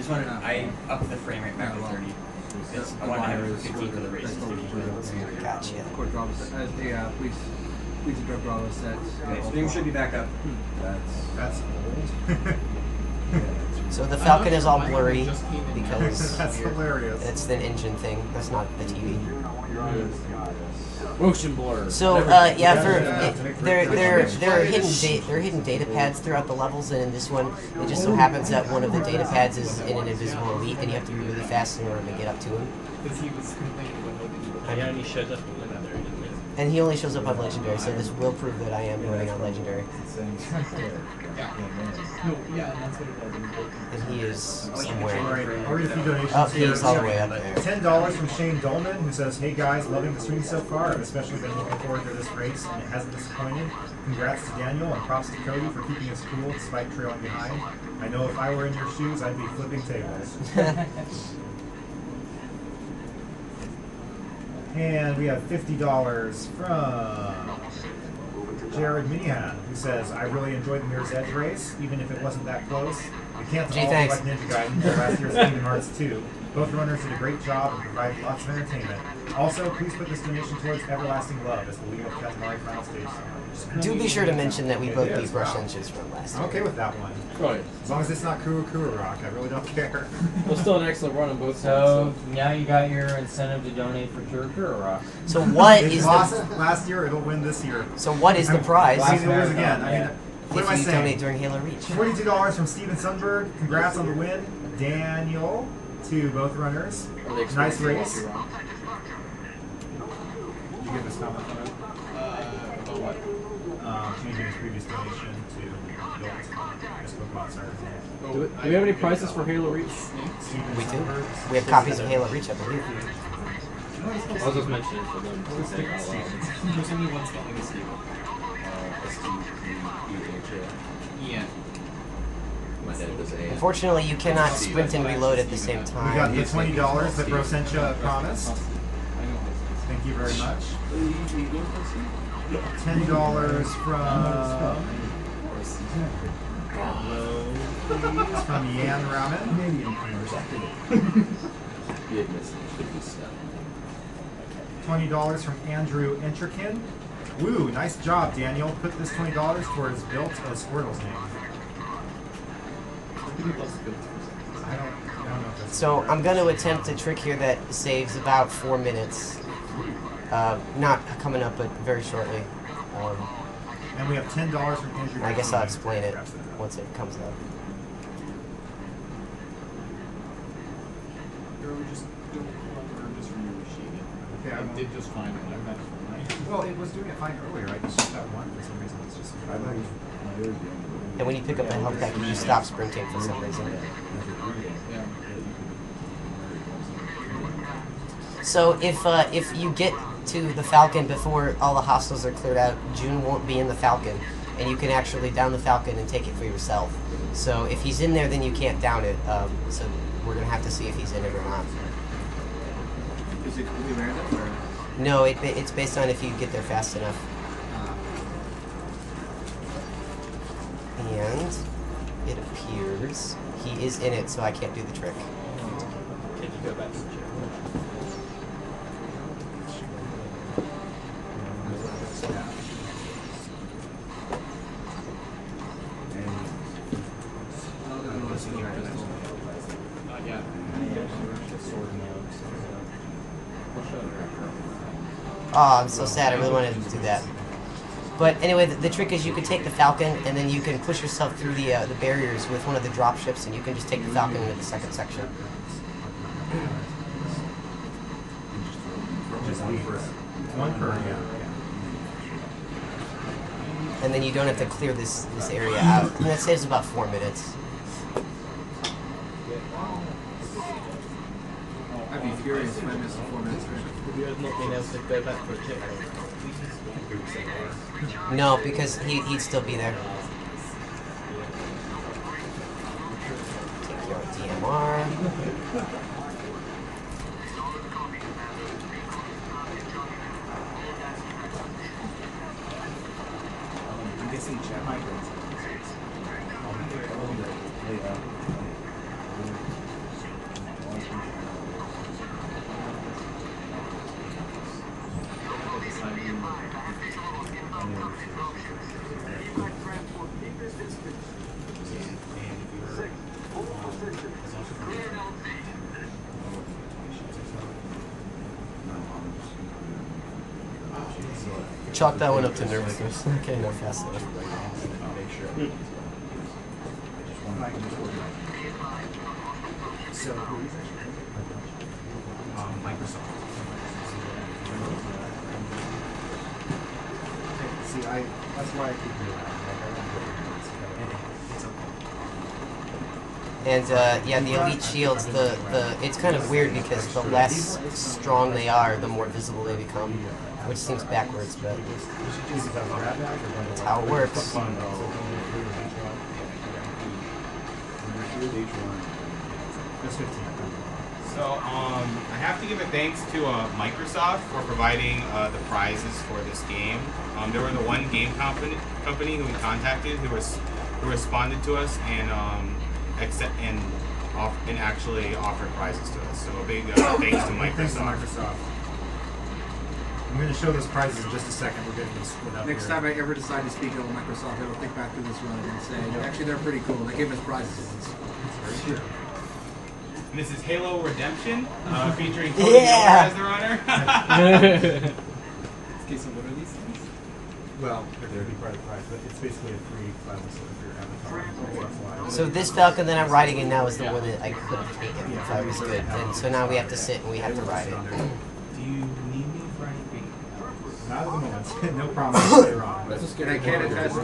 just wanted to, I upped the frame rate back to 30. I wanted to have it for 15 for the race. Gotcha. Of course, Bravo set. Please address Bravo set. Okay, stream should be back up. That's old. So the Falcon is all blurry because that's hilarious. it's an engine thing. That's not the TV. Motion blur. So yeah, there are hidden data pads throughout the levels, and in this one, it just so happens that one of the data pads is in an invisible elite, and you have to be really fast in order to get up to him. Because he was complaining about Yeah, and he shows up in legendary. And he only shows up on legendary, so this will prove that I am running on legendary. And he is somewhere. Alright, I'll read a few donations Oh, here. he's all the way up there. $10 from Shane Dolman, who says, "Hey guys, loving the stream so far. I've especially been looking forward to this race, and it hasn't disappointed. Congrats to Daniel, and props to Cody for keeping us cool despite trailing behind. I know if I were in your shoes, I'd be flipping tables." And we have $50 from Jared Minihan, who says, "I really enjoyed the Mirror's Edge race, even if it wasn't that close. It can't all be like Ninja Gaiden or last year's Kingdom Hearts 2. Both runners did a great job and provided lots of entertainment. Also, please put this donation towards Everlasting Love as the Leo Katamari final stage song." Do be sure to mention that we both beat Brush Engines from last I'm year. okay with that one. Right. As long as it's not Kuru Kuru Rock, I really don't care. Well, still an excellent run on both sides. So now you got your incentive to donate for Kura Rock. So what It is lost the last year, it'll win this year. so what is the prize I mean, lose again. I mean, what if am I you saying? donate during Halo Reach? $42 from Steven Sundberg. Congrats on the win, Daniel, to both runners. Nice race. Did you get this comment from him? About what? Changing his previous donation to built bots are. Do we have any prices for Halo Reach? We do. We have copies of Halo Reach, I believe. I'll just mention it for them. There's only one spelling mistake. Yeah. My dad does A. Unfortunately, you cannot sprint and reload at the same We got time. the $20 that Rosencha promised. Thank you very much. $10 from Yan Ramen. $20 from Andrew Entrikin. Woo, nice job, Daniel. Put this $20 towards built as Squirtle's name. I don't know if that's So I'm going to attempt a trick here that saves about 4 minutes. Not coming up, but very shortly. And we have $10 from Andrew. I guess I'll explain it once it comes up. Okay, I did just fine. well, it was doing it fine earlier. I just that one for some reason. It's just. And when you pick up a health package, you stop sprinting for some reason. So if you get to the Falcon before all the hostiles are cleared out, June won't be in the Falcon, and you can actually down the Falcon and take it for yourself. So if he's in there, then you can't down it. So we're gonna have to see if he's in it or not. Is it completely random or? No, it's based on if you get there fast enough. And it appears he is in it, so I can't do the trick. Can you go back to the chair? Oh, I'm so sad. I really wanted to do that. But anyway, the trick is you can take the Falcon, and then you can push yourself through the barriers with one of the drop ships, and you can just take the Falcon into the second section. Just one per, yeah. And then you don't have to clear this area out. And that saves about 4 minutes. I'd be furious if I missed 4 minutes. Would you have not been able to go back for a check? No, because he'd still be there. Take your DMR. I'm guessing chat migrants. Chalk that one up to nervousness. Okay, no, fast enough. So, Microsoft. See, that's why I keep doing that. It's okay. And yeah, the elite shields. It's kind of weird because the less strong they are, the more visible they become, which seems backwards, but that's how it works. That's 15. So, I have to give a thanks to Microsoft for providing the prizes for this game. There were the one game company who we contacted who responded to us and actually offered prizes to us. So a big thanks to Microsoft. Thanks to Microsoft. I'm going to show those prizes in just a second. We're getting them split up Next here. time I ever decide to speak of Microsoft, I will think back to this run and say, actually, they're pretty cool. They gave us prizes once. That's very true. And this is Halo Redemption, featuring Cody Yeah! as the runner. Okay, so what are these things? Well, they're be part of the prize, but it's basically a free plasma silver for your avatar. So this Falcon that I'm riding in now is the one that I could have taken if I was good. And so now we have to sit and we have to ride it. Do you need me for anything? Not at the moment. No promise later on. But And I can attest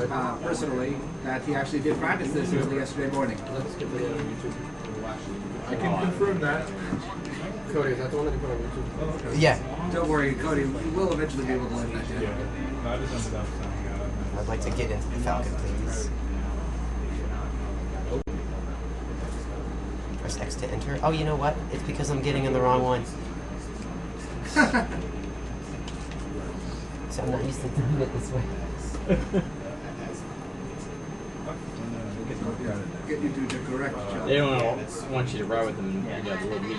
personally that he actually did practice this early yesterday morning. Let's get the YouTube. I can confirm that. Cody, is that the one that you put on YouTube? Oh, okay. Yeah, Don't worry, Cody, we will eventually be able to let that down. Yeah. No, I just ended up signing out. I'd like to get into the Falcon, please. Press X to enter. Oh, you know what? It's because I'm getting in the wrong one. So I'm not used to doing it this way. Get you to the correct job. They don't want you to ride with them and you got a little meat.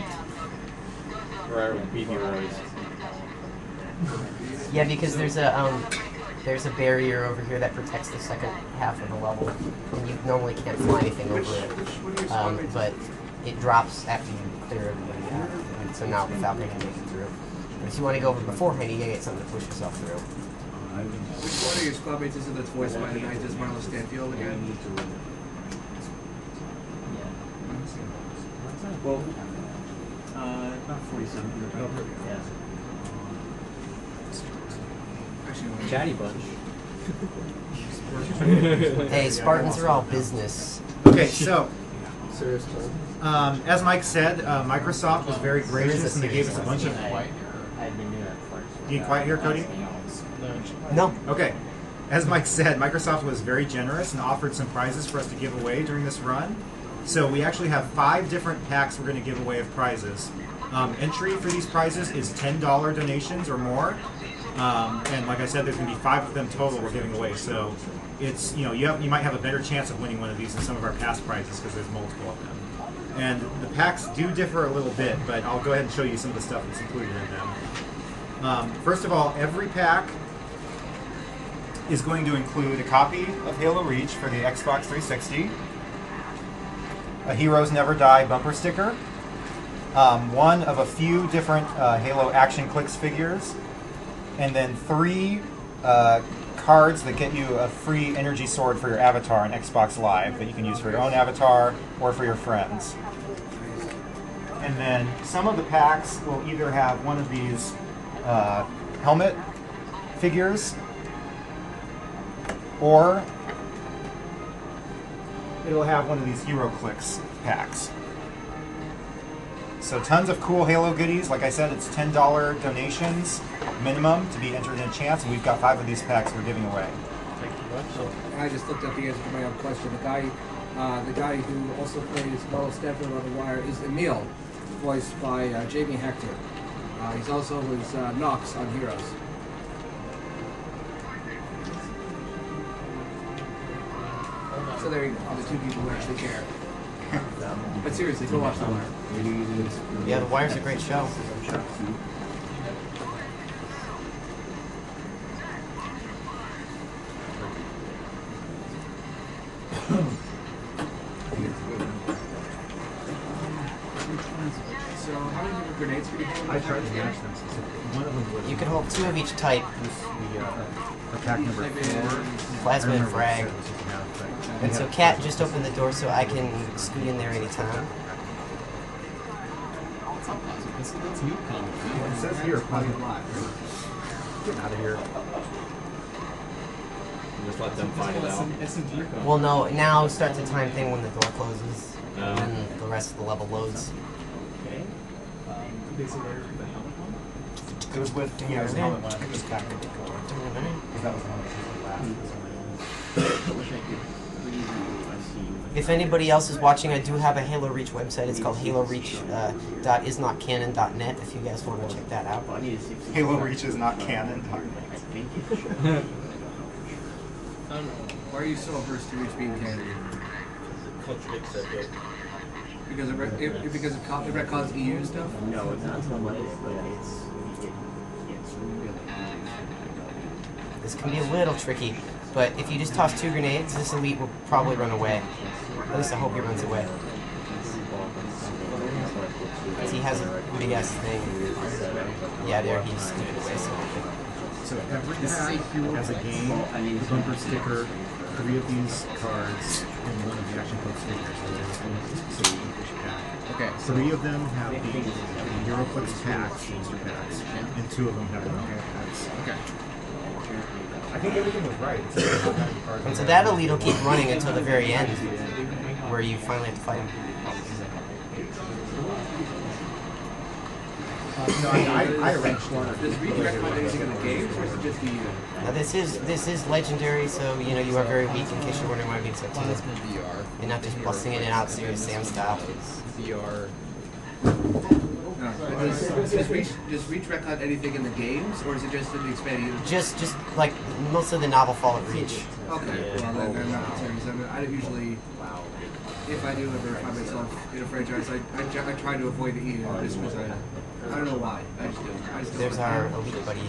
Ride with beefy boys. Yeah, because there's a barrier over here that protects the second half of the level, and you normally can't fly anything over it. But it drops after you clear everybody out, and so now the Falcon can make it through. But if you want to go over beforehand, you gotta get something to push yourself through. Which one of your squadmates is it that's voiced by the night as Marlo Stanfield again? Well, about 47. Yeah. Actually, Chatty bunch. Hey, Spartans are all business. Okay, so Serious time. as Mike said, Microsoft was very There is gracious and they gave us a bunch of. I've been doing that first. You need quiet here, Cody? No. Okay. As Mike said, Microsoft was very generous and offered some prizes for us to give away during this run. So we actually have 5 different packs we're going to give away of prizes. Entry for these prizes is $10 donations or more. And like I said, there's going to be 5 of them total we're giving away. So it's, you might have a better chance of winning one of these than some of our past prizes because there's multiple of them. And the packs do differ a little bit, but I'll go ahead and show you some of the stuff that's included in them. First of all, every pack is going to include a copy of Halo Reach for the Xbox 360, a Heroes Never Die bumper sticker, one of a few different Halo Action Clicks figures, and then 3 cards that get you a free energy sword for your avatar in Xbox Live that you can use for your own avatar or for your friends. And then some of the packs will either have one of these helmet figures, or it'll have one of these Hero Clicks packs. So tons of cool Halo goodies. Like I said, it's $10 donations minimum to be entered in a chance, and we've got 5 of these packs we're giving away. I just looked up the answer to my own question. The guy who also plays Marlo Stanfield on The Wire is Emil, voiced by Jamie Hector. He's also was Nox on Heroes. So there you go, the 2 people who actually care. But seriously, go watch The Wire. Yeah, The Wire's a great show. So So how many different grenades could you hold? I tried to match them specifically. One of them was You can hold 2 of each type. the attack number 4. Plasma and I remember what it frag. said, which you can have, but we And so have- Kat just opened the door so I can scoot in there anytime. That's new comic. It says here, plasma live. Get out of here. Just let them find it out. Well, no, now starts the time thing when the door closes. Oh. And then the rest of the level loads. Okay. It was with the helmet one. I think it was Captain Nicole. Because that was the one that was last. If anybody else is watching, I do have a Halo Reach website. It's called haloreach.isnotcanon.net if you guys want to check that out. Halo Reach is not canon. Why are you so averse to Reach being canon? Contradicts that book. Because it records EU stuff? No, it's not so much, but it's This can be a little tricky, but if you just toss 2 grenades, this elite will probably run away. At least I hope he runs away. Because he has a big ass thing. Yeah, there he's. So every pack has a game, a bumper sticker, 3 of these cards, and 1 of the action code stickers. So each pack. Okay. 3 of them have the Euroclix packs, booster packs, and 2 of them have the normal packs. Okay. I think everything was right. And so that elite will keep running until the very end, where you finally have to fight him. No, I arranged one. Does Reach recommend anything in the games, or is it just the EU? Now this is legendary, so you know you are very weak in case you're wondering why I'm being so timid. VR. You're not just busting in and out serious Sam style. VR. No. Does Reach record anything in the games, or is it just in the expanded universe? Just like most of the novel Fallout Reach. Okay, well then I'm not serious. I mean, I don't usually, if I do ever find myself in a franchise, I try to avoid the EU just because I don't know why. I just do. There's our elite buddy.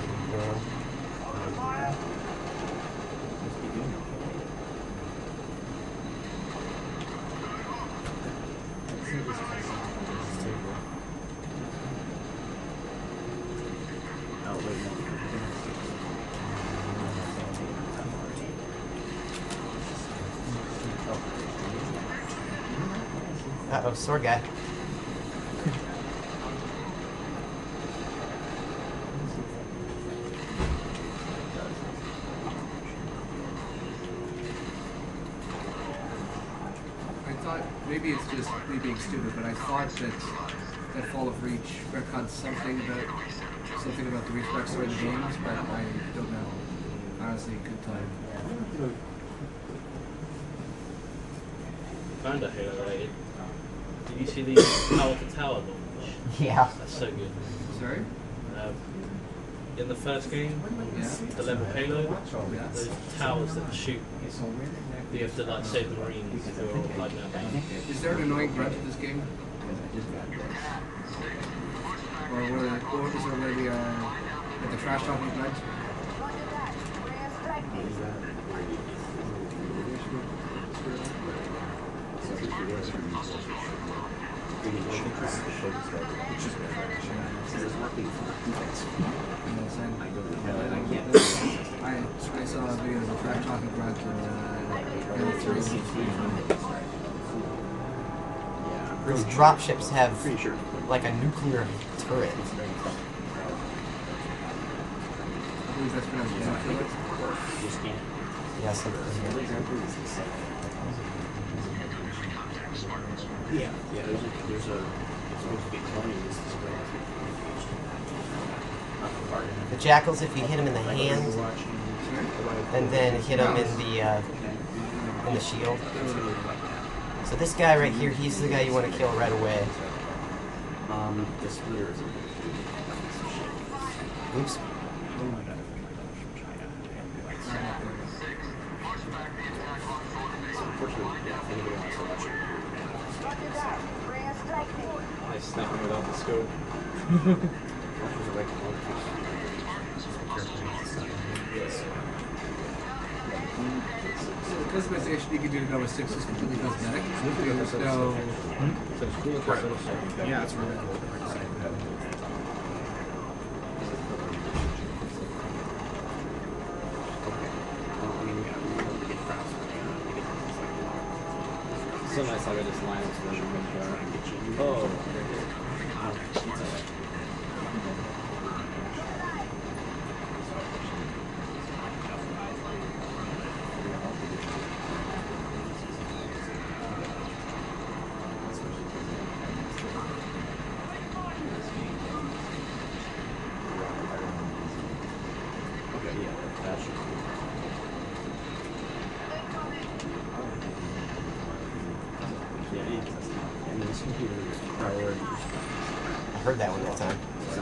Uh-oh, sword guy. I thought, maybe it's just me being stupid, but I thought that Fall of Reach records something about the Reach backstory in the games, but I don't know. Honestly, good time. Found a Halo related. Did you see the Tower to Tower launch? Yeah. That's so good. Sorry? In the first game, Yeah. the level Halo, Yeah. those towers that shoot, you have to like save the Marines who are all hiding out there. Is there an annoying grunt in this game? Or is there where the trash talking grunt? I saw a video of the trash talking grunt Those dropships have like a nuclear turret. I believe that's pronounced nuclear. Yeah, something. yeah, there's a it's supposed to be telling you this is The jackals, if you hit them in the hand, and then hit them in the shield. So this guy right here, he's the guy you want to kill right away. the splitter is Oops. unfortunately, yeah, if anybody wants to watch it. I snap him without the scope. So the customization you can do to go with 6 is completely cosmetic. There's no... Yeah, that's really cool. So nice how I just line up version of Oh. I heard that one that time.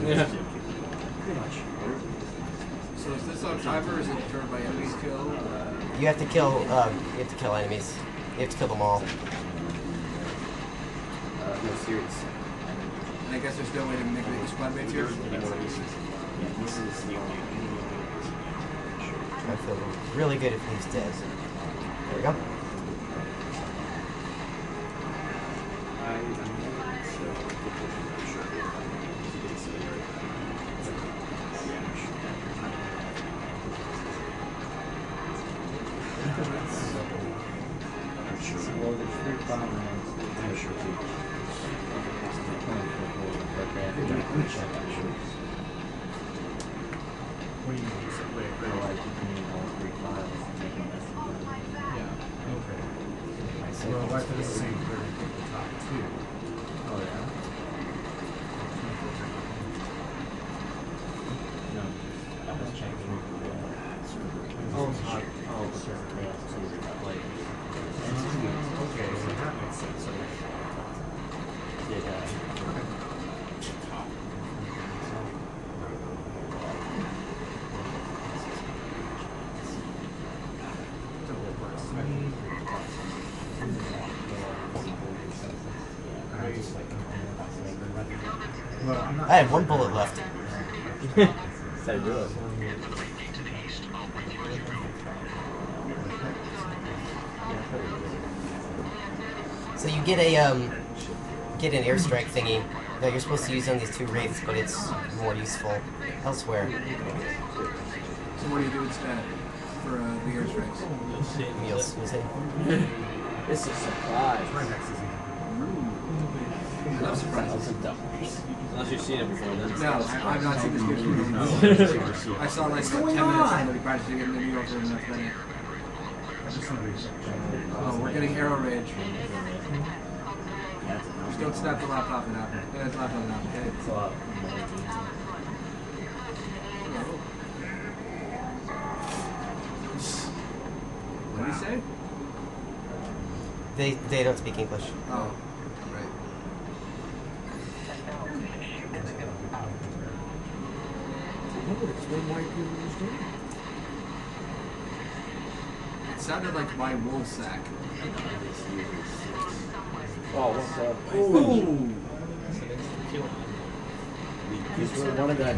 Yeah. So is this on timer or is it determined by enemies kill? You have to kill. You have to kill enemies. You have to kill them all. No serious. And I guess there's no way to make it squad mates here? This is the only. I feel really good if he's dead. There we go. Well, there's 3 bomb rounds. I'm sure too. What do you mean? So, wait, Or like you can use all 3 files to make an SD. yeah. Okay. Well, why for the same for the top 2? Oh yeah? No. I was checking sure. Yeah, so like Okay, so that makes sense. So, did well, I'm not I had 1 bullet left. So do it. So you get get an airstrike thingy that you're supposed to use on these 2 wraiths, but it's more useful elsewhere. So what do you do instead for the airstrikes? Meals, you say? This is a surprise. my next is I love surprises. Unless you've seen it before, then. No, I've not seen this game before. I saw like 10 minutes of somebody practicing getting the needle and that's been it. Oh, we're getting arrow rage. Just don't snap the laptop it out. Yeah, it's laptop it out, okay? It's a lot. What did he say? They don't speak English. Oh, right. It sounded like my wool sack. Oh, what's up? Ooh! He's really one of that.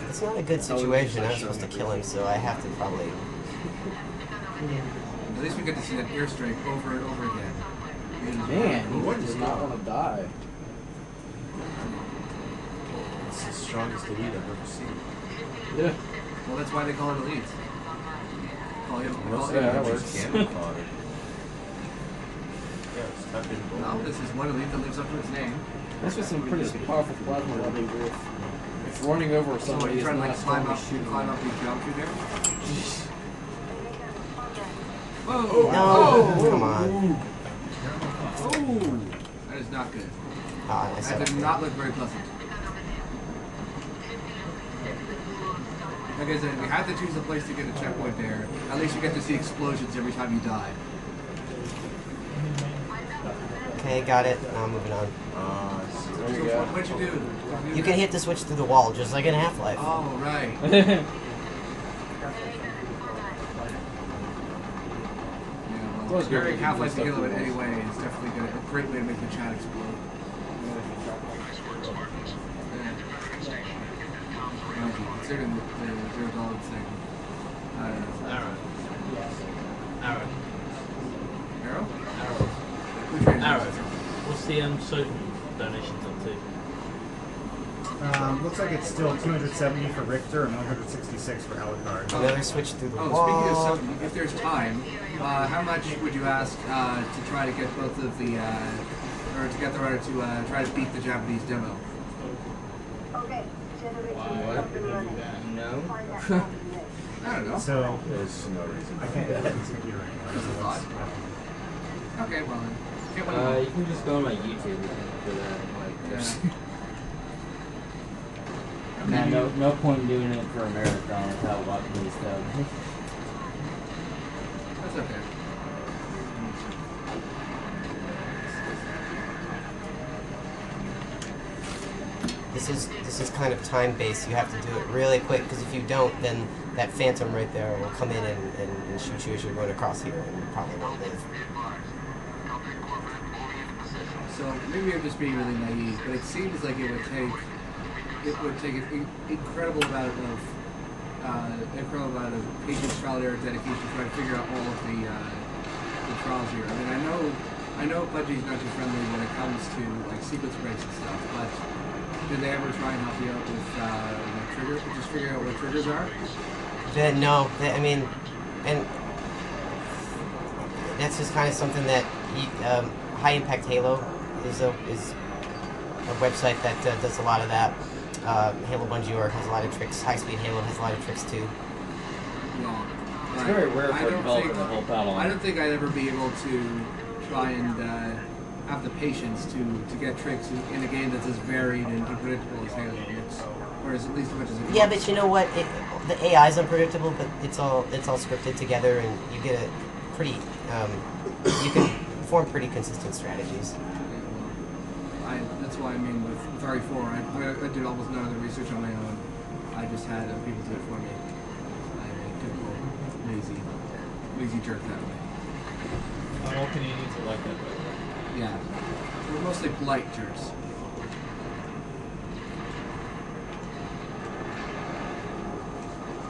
It's not a good situation. I was supposed to kill him, so I have to probably. At least we get to see that airstrike over and over again. Man, he does not want to die. It's the strongest elite I've ever seen. Yeah. Well, that's why they call it elite. Call him. Call Yeah, that him. works. Cannon fodder. Yeah, it's stuck in both. Well, this is one elite that lives up to its name. That's just some pretty powerful plasma level with. If running over So what, somebody you is trying to not like climb up, shooting. climb up and jump through there? Whoa! No, come on. Oh! That is not good. Ah, I That said did not look very pleasant. Like I said, we have to choose a place to get a checkpoint there. At least you get to see explosions every time you die. Okay, got it. Now I'm moving on. There So you go. what'd you do? You can hit the switch through the wall, just like in Half-Life. Oh, right. Yeah. Yeah, It well, was good comparing when you Half-Life did to stuff Halo in with any walls. way is definitely a great way to make the chat explode. Yeah. considering the Zero Dawn thing. Arrow. Arrow. Arrow? Arrow. Which one? Arrow. What's the sofa donations up to? Looks like it's still 270 for Richter and 166 for Alucard. Another switch through the Oh, wall. speaking of something, if there's time, how much would you ask to try to get both of the, or to get the runner to try to beat the Japanese demo? No. I don't know. So, There's no reason. I can't get this computer anymore. Okay, well then. Get one You can just go on my YouTube for that. Like, no point in doing it for a marathon without watching these stuff. That's okay. This is kind of time based. You have to do it really quick because if you don't, then that phantom right there will come in and shoot you as you're going across here, and you probably won't live. So maybe I'm just being really naive, but it seems like it would take an incredible amount of patience, trial, error, dedication to try to figure out all of the trials here. I mean, I know Bungie's not too friendly when it comes to like sequence breaks and stuff, but did they ever try and help you out with like trigger, just figuring out what triggers are? No, I mean, and that's just kind of something that High Impact Halo is a website that does a lot of that. Halo Bungie Org has a lot of tricks. High Speed Halo has a lot of tricks too. Yeah. It's very rare for a developer to help out on. I don't think I'd ever be able to try and have the patience to get tricks in a game that's as varied and unpredictable as Halo is, or as at least as much as it Yeah, looks. but you know what? The AI is unpredictable, but it's all scripted together, and you get a pretty you can form pretty consistent strategies. That's why I mean with RE4, I did almost none of the research on my own. I just had people do it for me. I'm a typical lazy jerk that way. Not all Canadians are like that, though. Yeah, we're mostly polite jerks.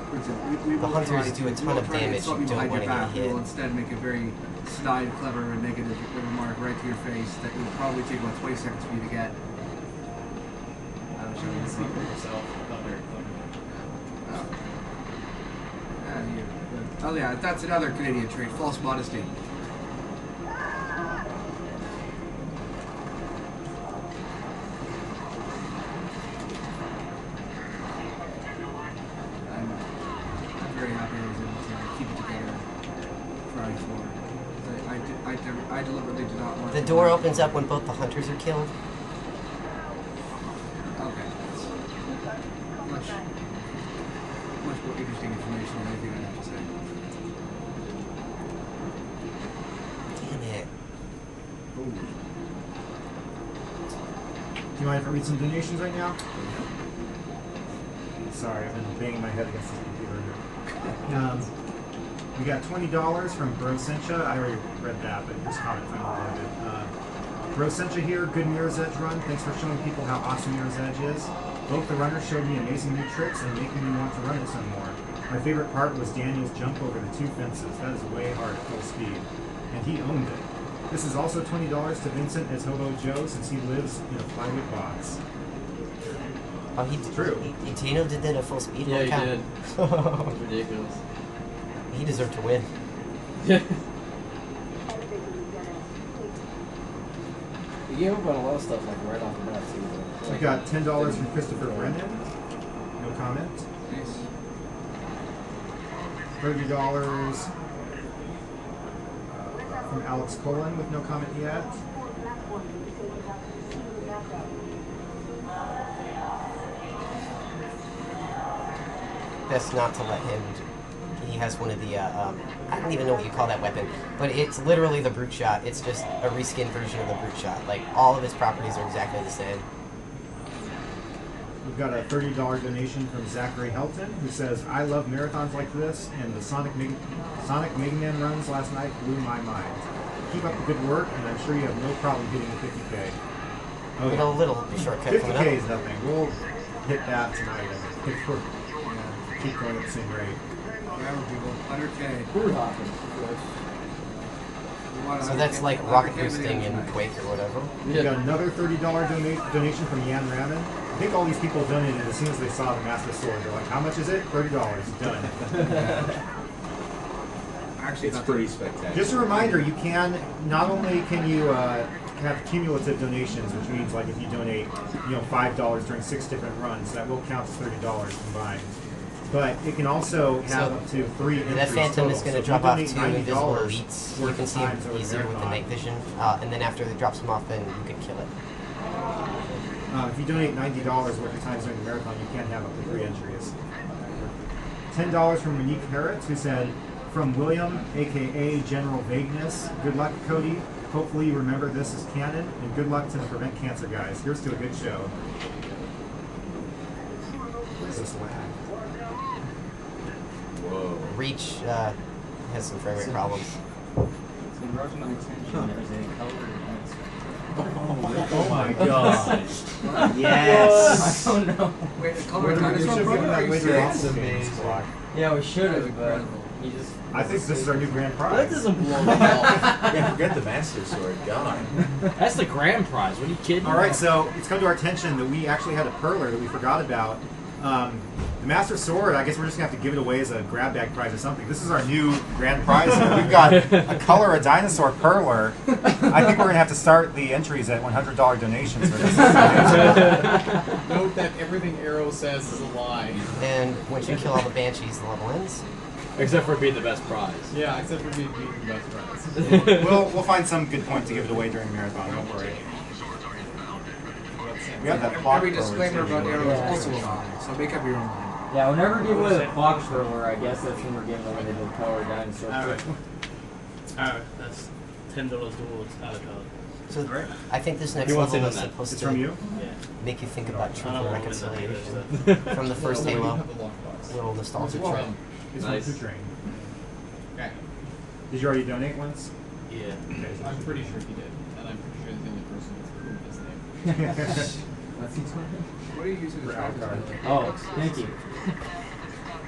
For example, we The won't hunters try do a we ton won't of try to damage. insult You you don't behind your wanna get back. We hit. will instead make a very snide, clever, and negative remark right to your face that will probably take about 20 seconds for you to get. I'm sure you can see. Yourself, not very clever. Oh yeah, that's another Canadian trait, false modesty. I'm very happy I was able to keep it together for RE4. I deliberately did not want The to door opens up when both the hunters are killed. Okay. Much more interesting information than anything I have to say. Damn it. Do you mind if I read some donations right now? Sorry, I've been banging my head against this computer here. We got $20 from Brosencha. I already read that, but here's a comment from loaded. Brosencha here, good Mirror's Edge run. Thanks for showing people how awesome Mirror's Edge is. Both the runners showed me amazing new tricks and making me want to run it some more. My favorite part was Daniel's jump over the 2 fences. That is way hard at full speed. And he owned it. This is also $20 to Vincent as Hobo Joe since he lives in a plywood box. Oh, he did. True. Tino did that at full speed. Yeah, he Holy cow. did. It was ridiculous. He deserved to win. Yeah. He gave up on a lot of stuff like right off the bat too. Though. We got $10 from Christopher Brennan. No comment. Nice. $30 from Alex Colon with no comment yet. Best not to let him. He has one of the, I don't even know what you call that weapon, but it's literally the brute shot. It's just a reskin version of the brute shot. Like, all of his properties are exactly the same. We've got a $30 donation from Zachary Helton, who says, I love marathons like this, and the Sonic Mega Man runs last night blew my mind. Keep up the good work, and I'm sure you have no problem hitting the 50K. Oh, yeah. Little shortcut coming 50K up. is nothing. We'll hit that tonight, I think. keep going at the same rate. Forever, people. 100K. Food hopping. So that's like rocket boosting in Quake or whatever. We got another $30 donation from Yan Ramen. I think all these people donated as soon as they saw the Master Sword. They're like, how much is it? $30. Done. Actually, It's pretty spectacular. Just a reminder, you can, not only can you have cumulative donations, which means like if you donate, $5 during 6 different runs, that will count as $30 combined. But it can also have up to 3 entries That Phantom is total. going to So drop if you off donate two $90 invisible elites. You worth can of see times them over easier with the marathon. night vision. And then after it drops them off, then you can kill it. If you donate $90 worth of times during the marathon, you can have up to 3 entries. $10 from Monique Harrett, who said, from William, aka General Vagueness, good luck, Cody. Hopefully you remember this as canon, and good luck to the Prevent Cancer guys. Here's to a good show. What is this lag? Whoa. Reach has some frame rate problems. It's been brought to my attention there's a color Oh my god. Yes! I don't know. Wait, the color We dinosaur should have given brother? that Are you away to serious? Awesome Games Block. Yeah, we should That's have, but incredible. he just... I think this is our new grand That prize. doesn't blow me off. Yeah, forget the Master Sword. God. That's the grand prize. What are you kidding? Alright, so it's come to our attention that we actually had a perler that we forgot about. The Master Sword, I guess we're just going to have to give it away as a grab bag prize or something. This is our new grand prize here. We've got a Color a Dinosaur perler. I think we're going to have to start the entries at $100 donations for this. Note that everything Arrow says is a lie. And once you kill all the Banshees, the level ends. Except for being the best prize. Yeah, except for being the best friends. We'll find some good point to give it away during the marathon, don't worry. We have that clock Every perler, disclaimer too. about Arrow is also a lie, so make up your own mind. Yeah, we'll never give away the Fox Thriller. I guess that's when we're giving away the Color Dinosaur. Alright. Alright, that's $10 towards Avatar. So I think this next He wants level in is on that. supposed It's to from you? Yeah. make you think about I truth don't and want to win that reconciliation. either, From the first No, you Halo, have the lockbox. little nostalgia Well, trip. It's Nice. from Food Train. Okay. Did you already donate once? so. Yeah. I'm pretty sure he did. And I'm pretty sure he's the only person that's approved his name. What are you using to track this? Oh, thank you.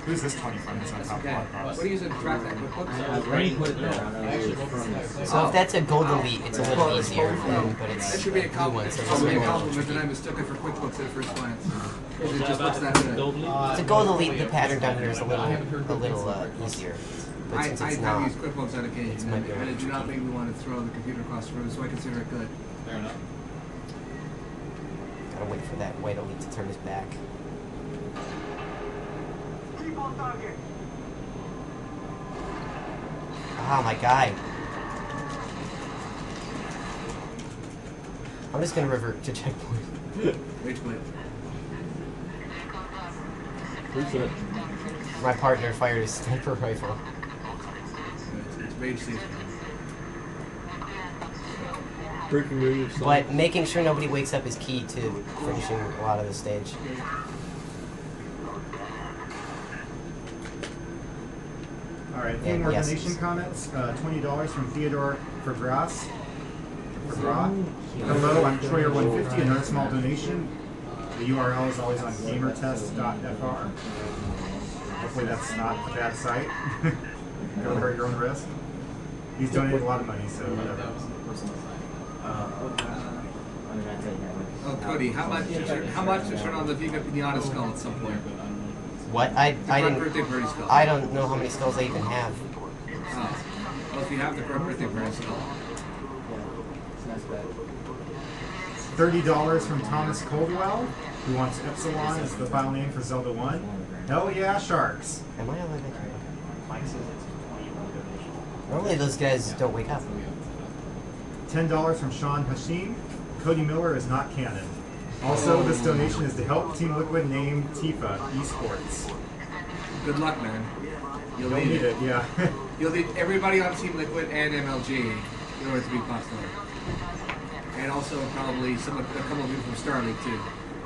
Who's this 20 from that's on top of Okay. the What box? are you using to track that? What books? I was ready to put it there. I don't know I if actually it was wrote from this down. So if that's a gold elite, it's a little easier, but That it's should be a blue one, compliment. so It it's should be a maybe a little compliment that I tricky. mistook it for QuickBooks at first glance. It What's just that looks about? that good. Gold League? It's a gold elite. The pattern down here is a little easier, but I since have it's not, used QuickBooks on occasion, it's might be a and it little did not tricky. make me want to throw the computer across the room, so I consider it good. Fair enough. gotta wait for that white elite to turn his back. Ah, my guy. I'm just gonna revert to checkpoint. Rage quit. Who's it? My partner fired his sniper rifle. It's rage season. Breaking news. But making sure nobody wakes up is key to finishing a lot of the stage. All right, a few And more yeses. donation comments. $20 from Theodore Vergras. Hello, I'm Troyer150. Another small donation. The URL is always on gamertest.fr. Hopefully that's not a bad site. Go hurt your own risk. He's donated a lot of money, so whatever. That was the personal side. I'm gonna tell you Oh, Cody, how much to turn on the Viga Pinata skull at some point? What? I Correct birthday didn't. party skull. I don't know how many skulls I even have. Oh. Well, if you have the correct birthday party skull. It's not bad. $30 from Thomas Coldwell, who wants Epsilon as the file name for Zelda 1. Hell yeah, sharks. Am I on that? Normally those guys don't wake up. $10 from Sean Hashim. Cody Miller is not canon. Also, this donation is to help Team Liquid name Tifa Esports. Good luck, man. You'll You'll need it, yeah. You'll need everybody on Team Liquid and MLG in order to be popular. And also probably a couple of people from Star League too.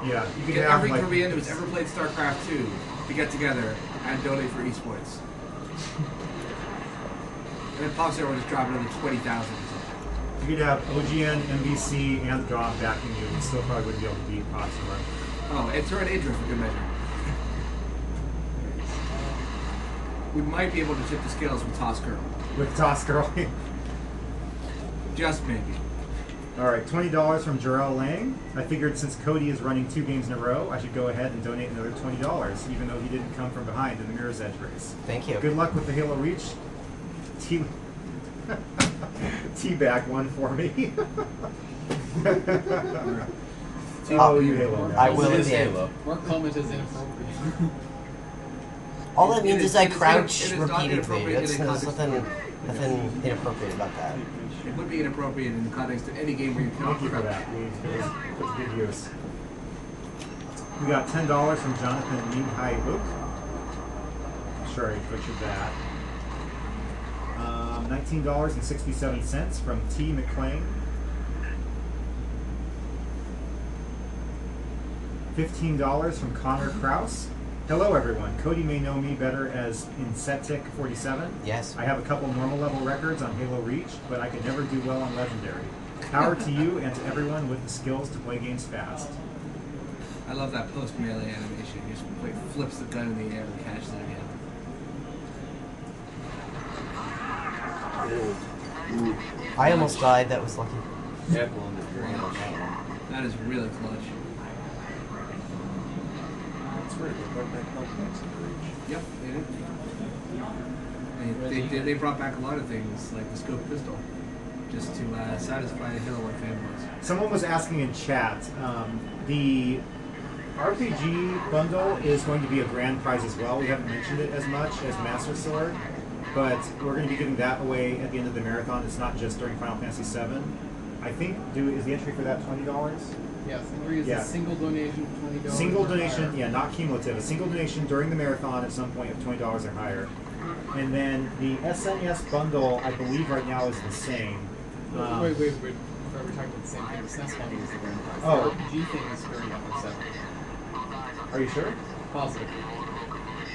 Yeah, you can Get have every like Korean who's ever played StarCraft 2 to get together and donate for esports. And then possibly we'll just drop it to 20,000 or something. you could have OGN, MVC, and the Dawn backing you, and still probably wouldn't be able to beat Proxima. Oh, and turn Idra for good measure. We might be able to tip the scales with Toss Girl. With Toss Girl. Just maybe. All right, $20 from Jarrell Lang. I figured since Cody is running 2 games in a row, I should go ahead and donate another $20, even though he didn't come from behind in the Mirror's Edge race. Thank you. Good luck with the Halo Reach. Teabag one for me. Oh, you Halo guys. I will It is indeed. Halo. Mark comment is inappropriate. All that means is I it is crouch not repeatedly. inappropriate There's in context. nothing inappropriate about that. It would be inappropriate in the context of any game where you cannot Thank you for that. Put to good use. We got $10 from Jonathan Minghai Book. Sure, I butchered that. $19.67 from T. McClain. $15 from Connor Kraus. Hello everyone. Cody may know me better as Insetic47. Yes. I have a couple normal level records on Halo Reach, but I could never do well on Legendary. Power to you and to everyone with the skills to play games fast. I love that post melee animation. He just flips the gun in the air and catches it again. I almost died. That was lucky. Careful on the drain on that one. That is really clutch. That's right. They brought back Hellcats in the Reach. Yep, they did. They brought back a lot of things like the scope pistol, just to satisfy the Halo 1 fanboys. Someone was asking in chat, the RPG bundle is going to be a grand prize as well. We haven't mentioned it as much as Master Sword, but we're going to be giving that away at the end of the marathon. It's not just during Final Fantasy VII. I think, is the entry for that $20? Yes, entry is a single donation of $20. Single donation, yeah, not cumulative. A single donation during the marathon at some point of $20 or higher. And then the SNES bundle, I believe right now is the same. Wait. Are we talking about the same thing? The SNES bundle is the grand prize. Oh. The RPG thing is during Final 7. Are you sure? Positive.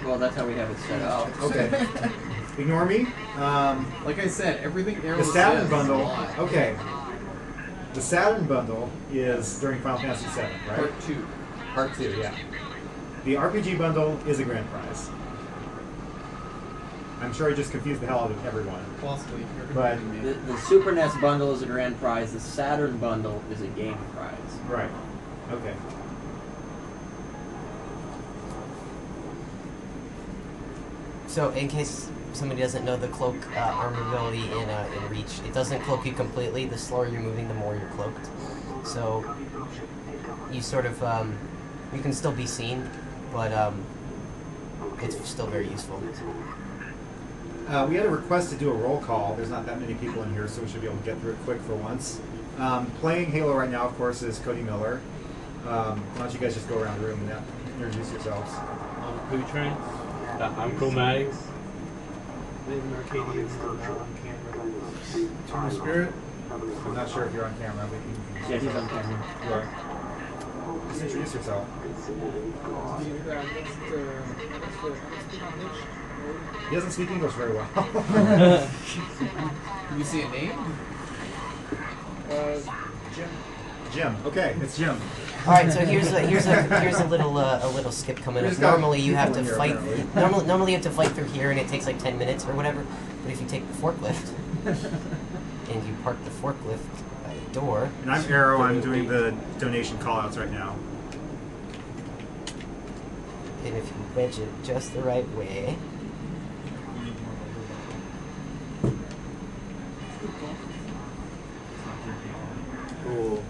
Well, that's how we have it set up. Okay. Ignore me. Like I said, everything there The was Saturn says bundle. is a lie. Okay. The Saturn bundle is during Final Fantasy VII, right? Part 2. Part 2, yeah. The RPG bundle is a grand prize. I'm sure I just confused the hell out of everyone. Possibly. But The Super NES bundle is a grand prize. The Saturn bundle is a game prize. right. Okay. So, in case somebody doesn't know the cloak armor ability in Reach, it doesn't cloak you completely. The slower you're moving, the more you're cloaked. So, you sort of, you can still be seen, but it's still very useful. We had a request to do a roll call. There's not that many people in here, so we should be able to get through it quick for once. Playing Halo right now, of course, is Cody Miller. Why don't you guys just go around the room and introduce yourselves? I'm Poo Train. I'm Cool Maddox. Eternal Spirit. I'm not sure if you're on camera, but you can. Yeah, he's on camera. You are. Just introduce yourself. He doesn't speak English very well. Can you see a name? Jim. Okay, it's Jim. All right, so here's a little skip coming up. Normally you have to fight. Normally you have to fight through here, and it takes like 10 minutes or whatever. But if you take the forklift and you park the forklift by the door. And I'm Arrow. I'm doing the donation callouts right now. And if you wedge it just the right way. Cool.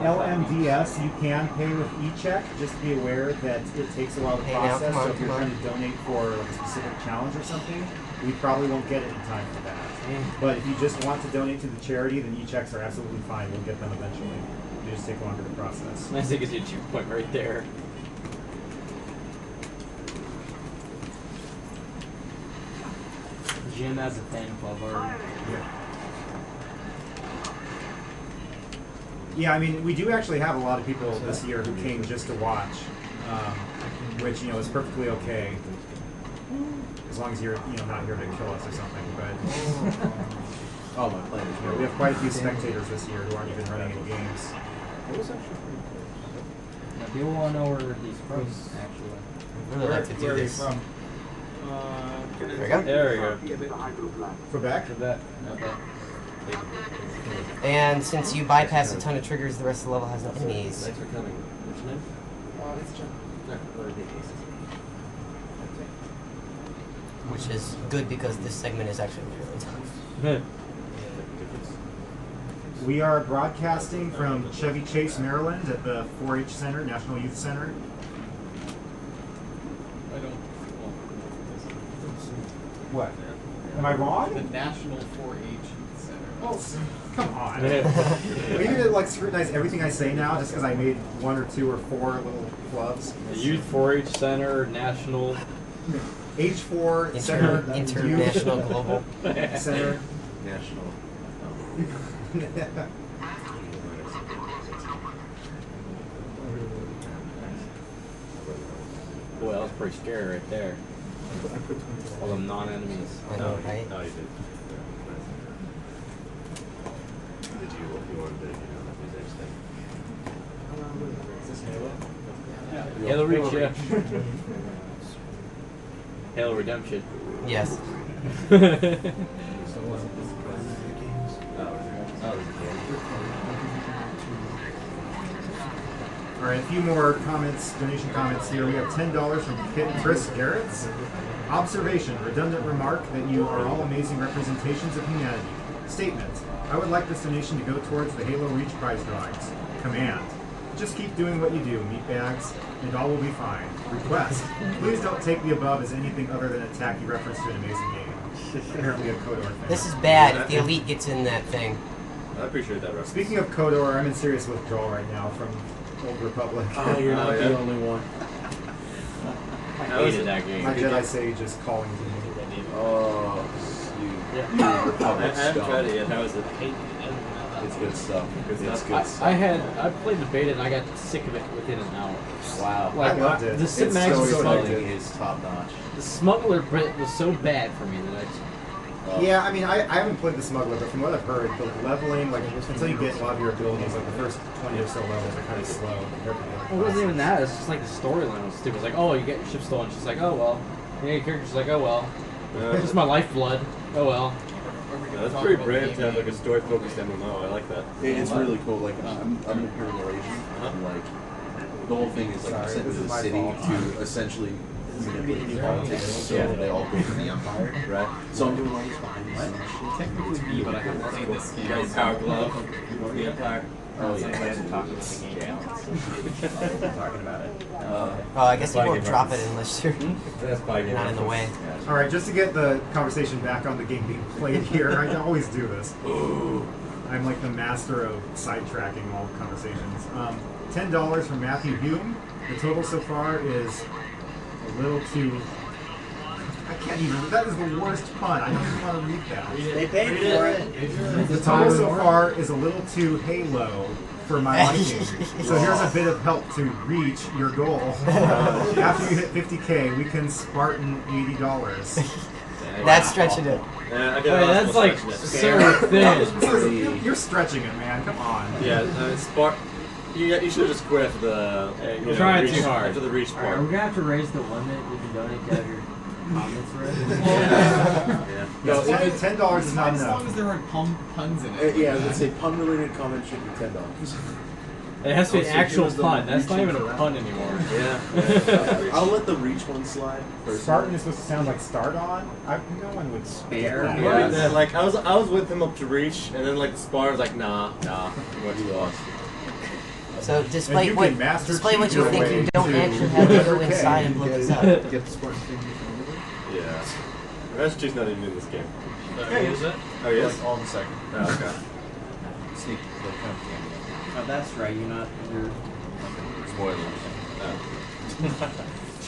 LMDS, you can pay with e-check. Just be aware that it takes a while to Hey, now, process. come on, So if you're come on. trying to donate for like a specific challenge or something, we probably won't get it in time for that. But if you just want to donate to the charity, then e-checks are absolutely fine. We'll get them eventually. They just take longer to process. Nice thing is your 2 point right there. Jim has a fan club already. Yeah, I mean, we do actually have a lot of people this year who came just to watch, which, you know, is perfectly okay. As long as you're, you know, not here to kill us or something. But Oh, my plan you know, we have quite a few spectators this year who aren't even running any games. It was actually pretty close. People want to know where he's from, actually. I'd really like to do Where are you this. from? There we go. There we go. Quebec? Tibet. Okay. And since you bypass a ton of triggers, the rest of the level has no enemies. Thanks for coming. What's your name? It's John. Which is good because this segment is actually really tough. We are broadcasting from Chevy Chase, Maryland at the 4-H Center, National Youth Center. I don't. What? Am I wrong? The National 4-H Center. Oh, come on. Are you gonna like scrutinize everything I say now just because I made 1 or 2 or 4 little clubs? The Youth 4-H Center, National. H4 Center, International Global Center. National. Boy, that was pretty scary right there. All them non-enemies. I know, right? No, you did. Did you wanted to, Is this Halo? Halo Reach, yeah. Halo Redemption. Yes. All right, a few more comments, donation comments here. We have $10 from Chris Garrett's. Observation, redundant remark that you are all amazing representations of humanity. Statement, I would like this donation to go towards the Halo Reach prize drawings. Command, just keep doing what you do, meatbags, and all will be fine. Request, please don't take the above as anything other than a tacky reference to an amazing game. Apparently a Kodor thing. This is bad if the elite gets in that thing. I appreciate that reference. Speaking of Kodor, I'm in serious withdrawal right now from Old Republic. Oh, you're not the only one. I hated that game. My Jedi Sage is calling to me. Oh, I Republic haven't tried it yet. stuff. How is it? It's good stuff. It's good stuff. I played the beta and I got sick of it within an hour. Wow. Like, I loved it. the It's cinematics so was addictive. is top notch. The smuggler bit was so bad for me that I just, Yeah, I mean, I haven't played the Smuggler, but from what I've heard, the leveling, like, until you get a lot of your abilities, like, the first 20 or so levels are kind of slow compared to the other it wasn't even that. It's just like the storyline was stupid. It's like, oh, you get your ship stolen. She's like, oh well. You know, your character's like, oh well. It's just my lifeblood. Oh well. That's pretty brave to have like a story-focused MMO. I like that. It's really cool. Like I'm Imperial Malaysian, and like the whole thing is like sent to the city to essentially manipulate the politics, so they all go to the Empire, right? So I'm doing all this behind the scenes shit. Technically me, but I haven't played this game. You guys Power Glove. The Empire. Oh So yeah, I hadn't talked about the game. Talking about it. Oh, I guess you won't drop it unless you're That's probably not in the way. All right, just to get the conversation back on the game being played here, I always do this. I'm like the master of sidetracking all conversations. $10 from Matthew Hume. The total so far is a little too... I can't even... That is the worst pun. I don't even want to read that. They paid for it. The total so far is a little too Halo for my liking. So here's a bit of help to reach your goal. After you hit 50K, we can Spartan $80. That's stretching it. Yeah, I did That's like so thin. You're stretching it, man. Come on. Yeah, you should have just quit after the You're trying reach, too hard. after the reach Alright, part. we're gonna have to raise the limit you can donate to have your comments read. Yeah. No, $10 is not As long enough. as there aren't puns in it. Yeah, let's say pun-related comments should be $10. It has to be an Also, actual here's the pun. That's not reaching even for a that. pun anymore. Yeah. I'll let the reach one slide. Personally. Spartan is supposed to sound like start on. No one would spare. Yeah, like I was with him up to reach, and then like the spar was like, nah, what you lost. So And despite you what can master despite what cheat you your think, way you don't to actually have to go 100K. inside and blow this up. Get the Spartan thing. Yeah. Master Chief's not even in this game. Yeah, is it? Oh yes. Like all in a second. Oh, okay. Sneak the company. Oh, that's right. You're Spoilers.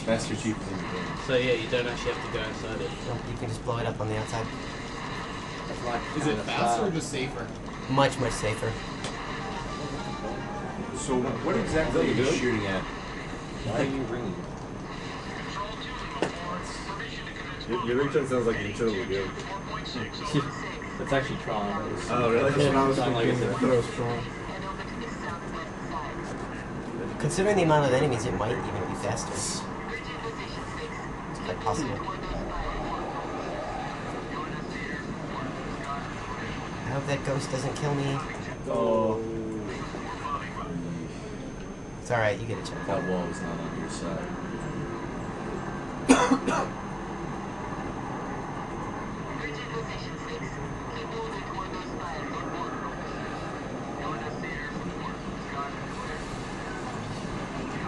Master Chief is in the game. So yeah, you don't actually have to go inside it. No, you can just blow it up on the outside. That's like Is it faster or just safer? Much safer. So what exactly are you shooting at? Why are you ringing? Your ringtone sounds like you totally good. It's actually Tron. Oh really? That's what I was Sound like thinking. it's I thought it was Tron. Considering the amount of enemies, it might even be faster. It's quite possible. I hope that ghost doesn't kill me. Oh. It's alright, you get a check. That wall was not on your side.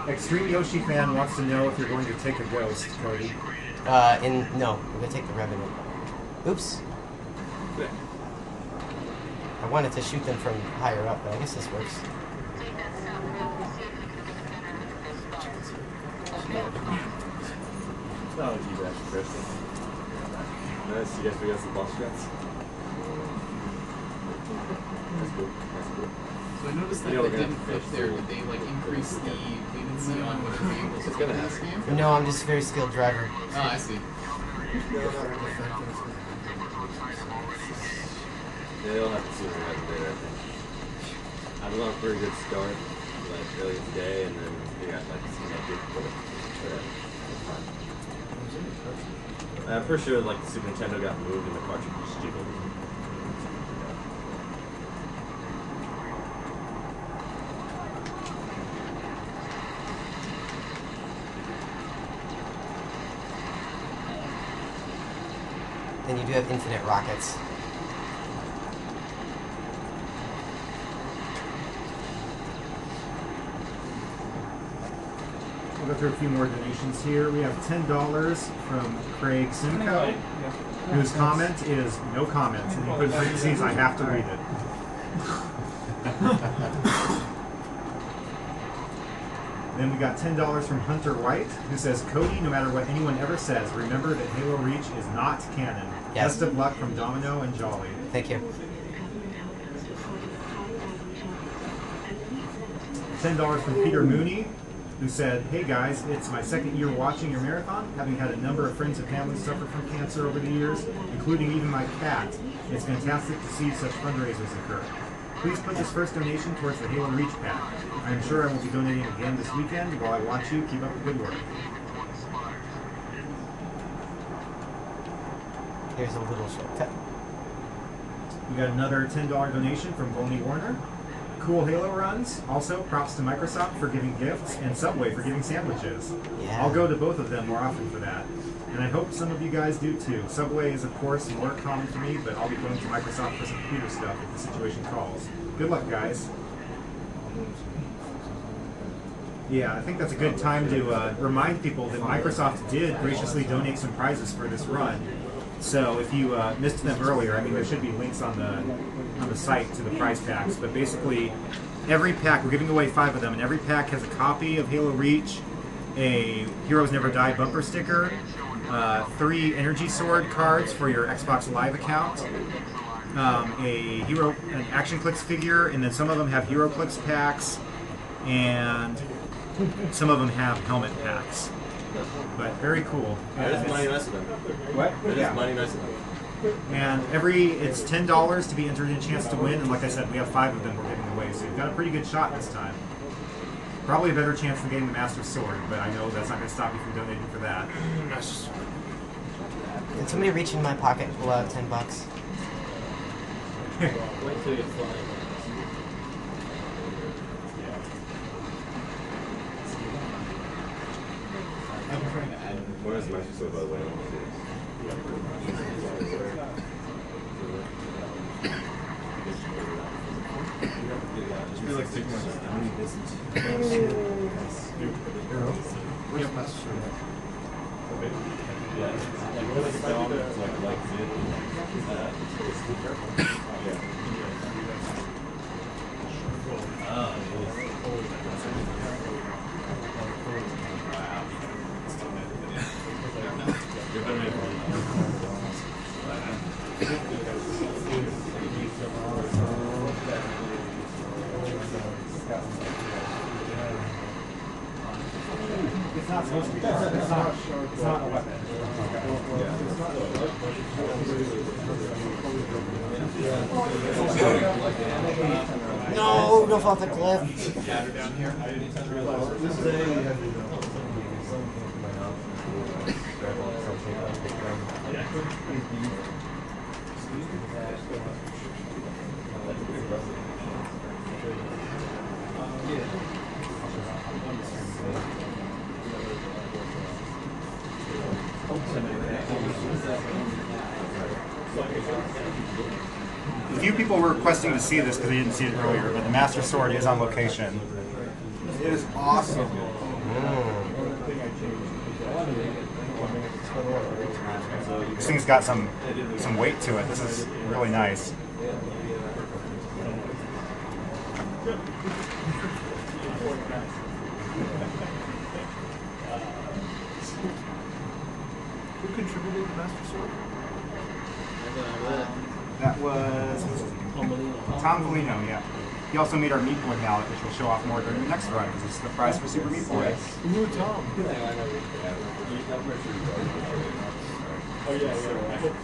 Extreme Yoshi fan wants to know if you're going to take a ghost, Cody. No, we're gonna take the Revenant. Oops. I wanted to shoot them from higher up, but I guess this works. Oh, geez, that's Kristen. Nice, you guys figured out some boss shots? That's cool. That's cool. So I noticed that You know, they we're didn't gonna fit there. Did they like increase the latency on what you're able to It's do gonna in this happen. game? No, I'm just a very skilled driver. Oh, I see. Yeah, they'll have to see what we have there, I think. I was on a pretty good start, like early today, and then we got like some good but it's fine. I'm pretty sure like the Super Nintendo got moved and the cartridge just jiggled. And you do have infinite rockets. We'll go through a few more donations here. We have $10 from Craig Simcoe, whose comment is no comment. And he put in parentheses, I have to read it. Then we got $10 from Hunter White, who says, Cody, no matter what anyone ever says, remember that Halo Reach is not canon. Yes. Best of luck from Domino and Jolly. Thank you. $10 from Peter Mooney, who said, hey guys, it's my second year watching your marathon, having had a number of friends and family suffer from cancer over the years, including even my cat. It's fantastic to see such fundraisers occur. Please put this first donation towards the Halo Reach pack. I am sure I will be donating again this weekend. While I watch you, keep up the good work. Here's a little shortcut. We got another $10 donation from Bonnie Warner. Cool Halo runs. Also, props to Microsoft for giving gifts and Subway for giving sandwiches. Yeah. I'll go to both of them more often for that. And I hope some of you guys do too. Subway is, of course, more common for me, but I'll be going to Microsoft for some computer stuff if the situation calls. Good luck, guys. Yeah, I think that's a good time to remind people that Microsoft did graciously donate some prizes for this run. So if you missed them earlier, I mean, there should be links on the site to the prize packs. But basically, every pack, we're giving away 5 of them, and every pack has a copy of Halo Reach, a Heroes Never Die bumper sticker, 3 Energy Sword cards for your Xbox Live account, an Action Clicks figure, and then some of them have Hero Clicks packs, and some of them have helmet packs. But very cool. It is money nice of them. What? It Yeah. is money nice of them. And it's $10 to be entered in a chance to win, and like I said, we have 5 of them we're giving away, so you've got a pretty good shot this time. Probably a better chance than getting the Master Sword, but I know that's not going to stop you from donating for that. Did somebody reach in my pocket and pull out $10? Wait till you fly. What is Master Sword, by the way? Just be like 6 months. Where's Master Sword? It's not supposed to be sharp. It's not a weapon. No! Rudolph off the cliff. A few people were requesting to see this because they didn't see it earlier, but the Master Sword is on location. It is awesome. This thing's got some weight to it. This is really nice. Who contributed the Master Sword? That was Tom Polino, yeah. He also made our Meat Boy ballot, which we'll show off more during the next run, because it's the prize for Super Meat Boy. Ooh, Tom. Oh yeah, I hope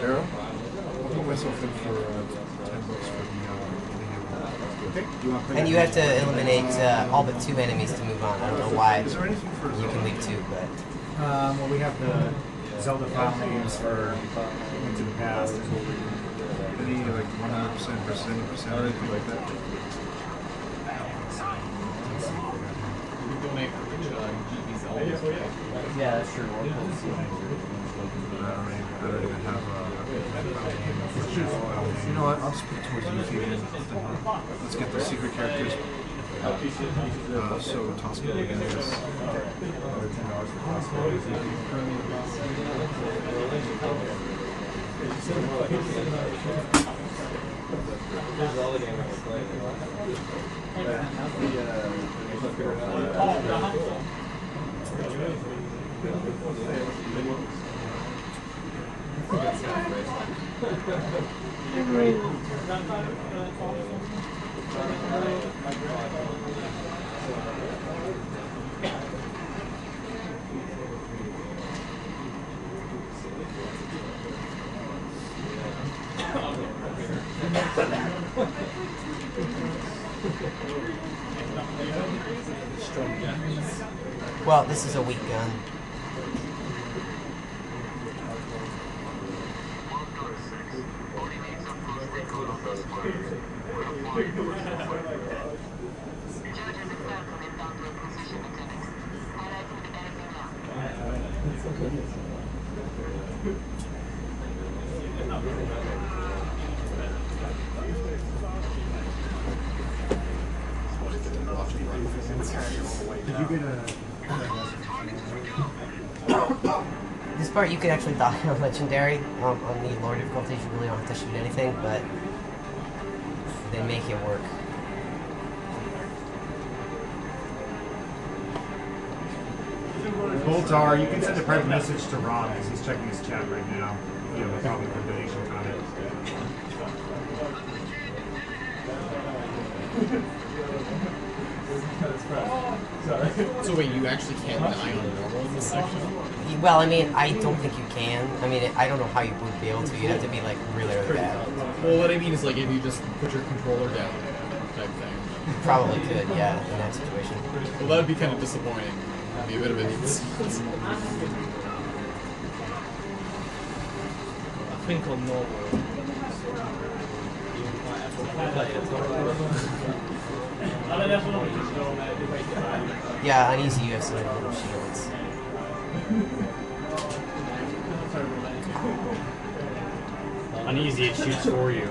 Arrow? I'll put myself in for $10 for the And you have to eliminate all but 2 enemies to move on. I don't know why. Is there anything for You can leave 2, but Well, we have the Zelda file names for Link to the Past. any like 100% versus any percent or anything like that? Yeah, that's true. I don't even have you know what? I'll just put it towards YouTube. Let's get the secret characters. So toss me again. well, this is a weak gun. Did you get a... This part you can actually die on Legendary. On the lower difficulties you really don't have to shoot anything, but they make it work. Boltar, you can send a private message to Ron because he's checking his chat right now. You have a probably for donation comment. So wait, you actually can't die on normal in this section? Well, I mean, I don't think you can. I mean, I don't know how you would be able to. You'd have to be like really, really bad. Well, what I mean is like if you just put your controller down type thing. You probably could, yeah, in that situation. Well, that would be kind of disappointing. It'd be a bit of an I think on normal. Yeah, on easy you have some little shields. On easy, it shoots for you.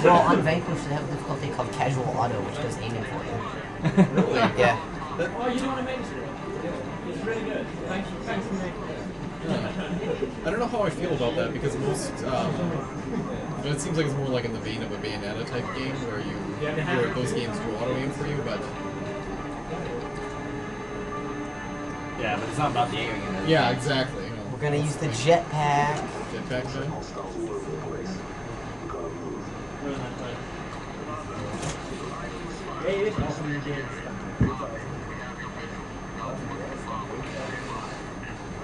Well, on Vanquish they have a difficulty called Casual Auto, which does aiming for you. Really? Yeah. Oh, you're doing amazing. It's really good. Thanks for making it. I don't know how I feel about that because most, it seems like it's more like in the vein of a Bayonetta type game where where those games do auto aim for you, but Yeah, but it's not about the aiming. yeah, exactly. You know. We're gonna use the jetpack. Jetpack then. Hey, it's awesome you did.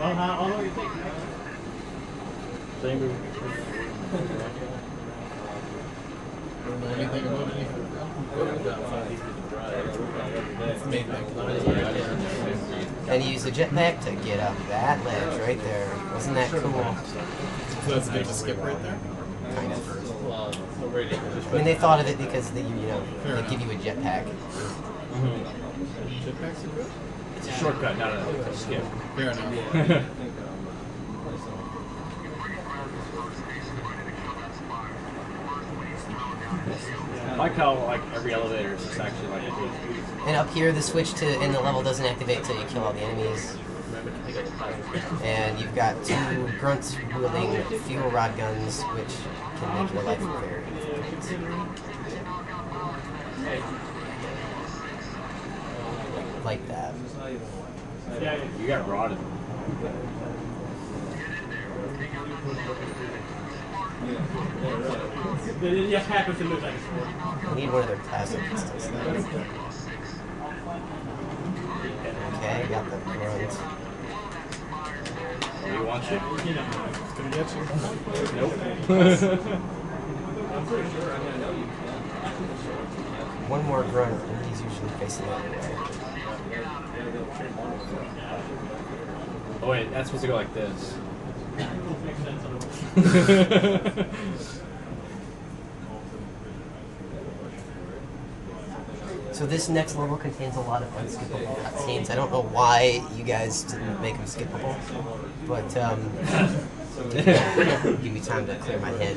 Well, how long do you think? Same move. I don't know anything about it. That's the main thing. And use the jetpack to get up that ledge right there. Wasn't that cool? So that's a bit of a skip right there. Kind of. Mm-hmm. I mean, they thought of it because they give you a jetpack. Jetpacks are good. It's a shortcut, not a skip. Fair enough. I like how every elevator is just actually like a And up here, the switch to in the level doesn't activate till you kill all the enemies. And you've got 2 grunts wielding fuel rod guns, which can make your life very difficult. Like that. You got rotted. It just happens to look like it's I need one of their classic pistols. Okay, got the grunt. What do you want you? It's gonna get you. Nope. One more grunt, and he's usually facing the other way. Oh wait, that's supposed to go like this. So this next level contains a lot of unskippable cutscenes. I don't know why you guys didn't make them skippable, but give me time to clear my head.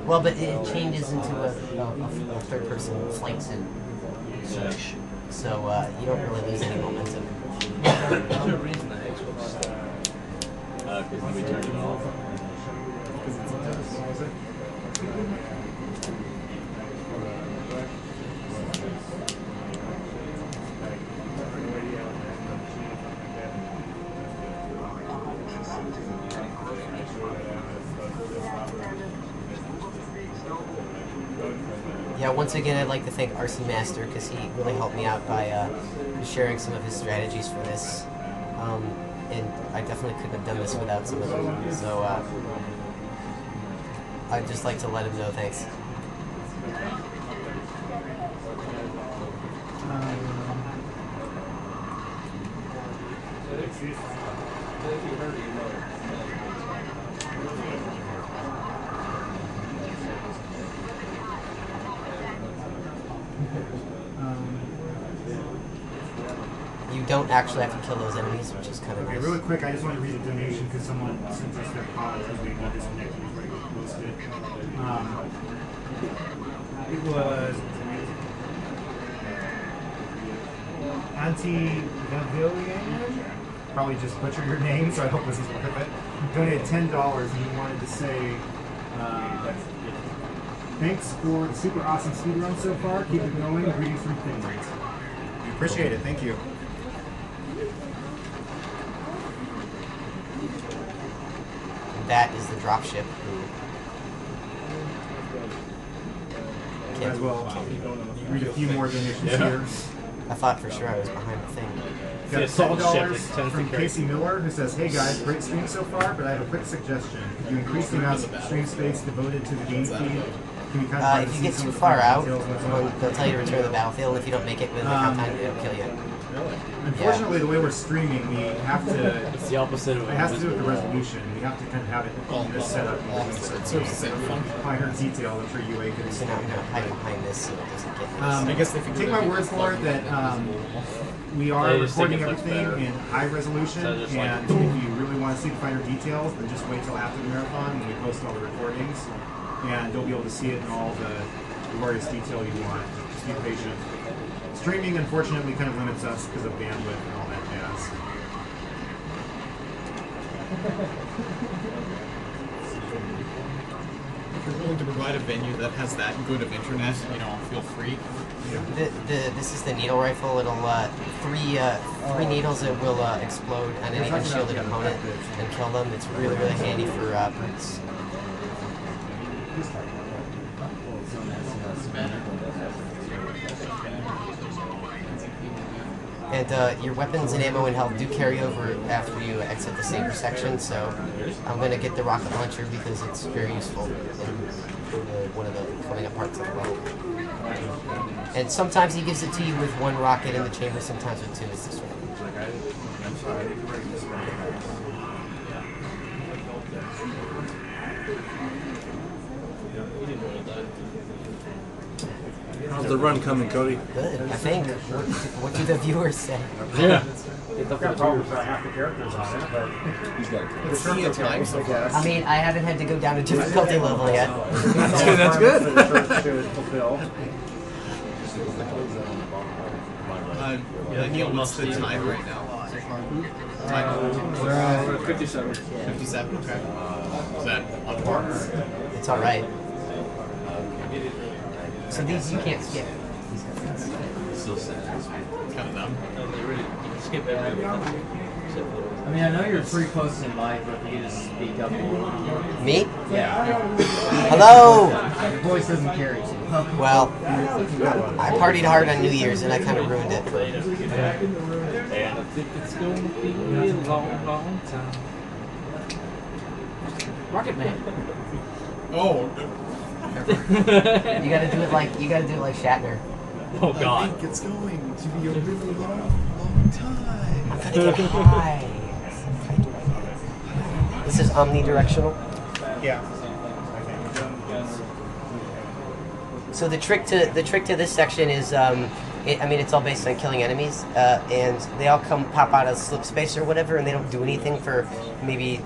Well, but it changes into a third-person flight suit. So you don't really lose any momentum. There's no reason that Xbox Because we turned it off. Yeah, once again, I'd like to thank RC Master because he really helped me out by sharing some of his strategies for this. And I definitely couldn't have done this without some of them. So I'd just like to let him know thanks. You don't actually have to kill those enemies, which is kind of nice. Really quick, I just want to read a donation because someone sent us their cause because we got disconnected before it got posted. It was Anti-Gavilian. Probably just butchered your name, so I hope this is worth it. Donated $10 and he wanted to say thanks for the super awesome speedrun so far. Keep it going. Greetings from Finland. We appreciate it. Thank you. That is the dropship. As well, read a few more donations here. I thought for sure I was behind the thing. Got $10 from Casey Miller who says, "Hey guys, great stream so far, but I have a quick suggestion. Could you increase the amount of stream space devoted to the game feed? Can we kind of if you get too far out, they'll tell you to return to the battlefield, and if you don't make it within the count time, it'll kill you. Unfortunately, the way we're streaming, we have to. It's the opposite of it has to do with the resolution. We have to kind of have it all this set up. Finer detail. I'm sure UA can. So now hide behind this so it doesn't get. I guess if you take my word for it that we are recording everything in high resolution, and if you really want to see the finer details, then just wait till after the marathon when we post all the recordings, and you'll be able to see it in all the glorious detail you want. Just be patient. Streaming, unfortunately, kind of limits us because of bandwidth and all that jazz. If you're willing to provide a venue that has that good of internet, you know, feel free. This is the needle rifle. It'll three needles. It will explode on any unshielded opponent and kill them. It's really handy for brutes. And your weapons and ammo and health do carry over after you exit the saber section, so I'm going to get the rocket launcher because it's very useful in one of the coming up parts of the level. And sometimes he gives it to you with one rocket in the chamber, sometimes with two. It's this way. How's the run coming, Cody? Good, I think. What do the viewers say? Yeah. I've got problems with half the characters on it, but He's got the shirts are nice, I guess. I mean, I haven't had to go down to difficulty level yet. That's good. The shirt should fulfill. Neil, what's the time right now? 57. 57, okay. Is that on par? It's alright. So these you can't skip. still sad. Kind of dumb. No, they really, you can skip everything. I mean, I know you're pretty close in mic, but if you just speak up a little. Me? Yeah. Hello! Your voice doesn't carry too. Well, I partied hard on New Year's and I kind of ruined it. And I think it's going to be a long, long time. Rocket Man. Oh. You gotta do it like Shatner. Oh God. I think it's going to be a really long, long time. I'm gonna get high. This is omnidirectional. Yeah. So the trick to this section is, it's all based on killing enemies, and they all pop out of slip space or whatever, and they don't do anything for maybe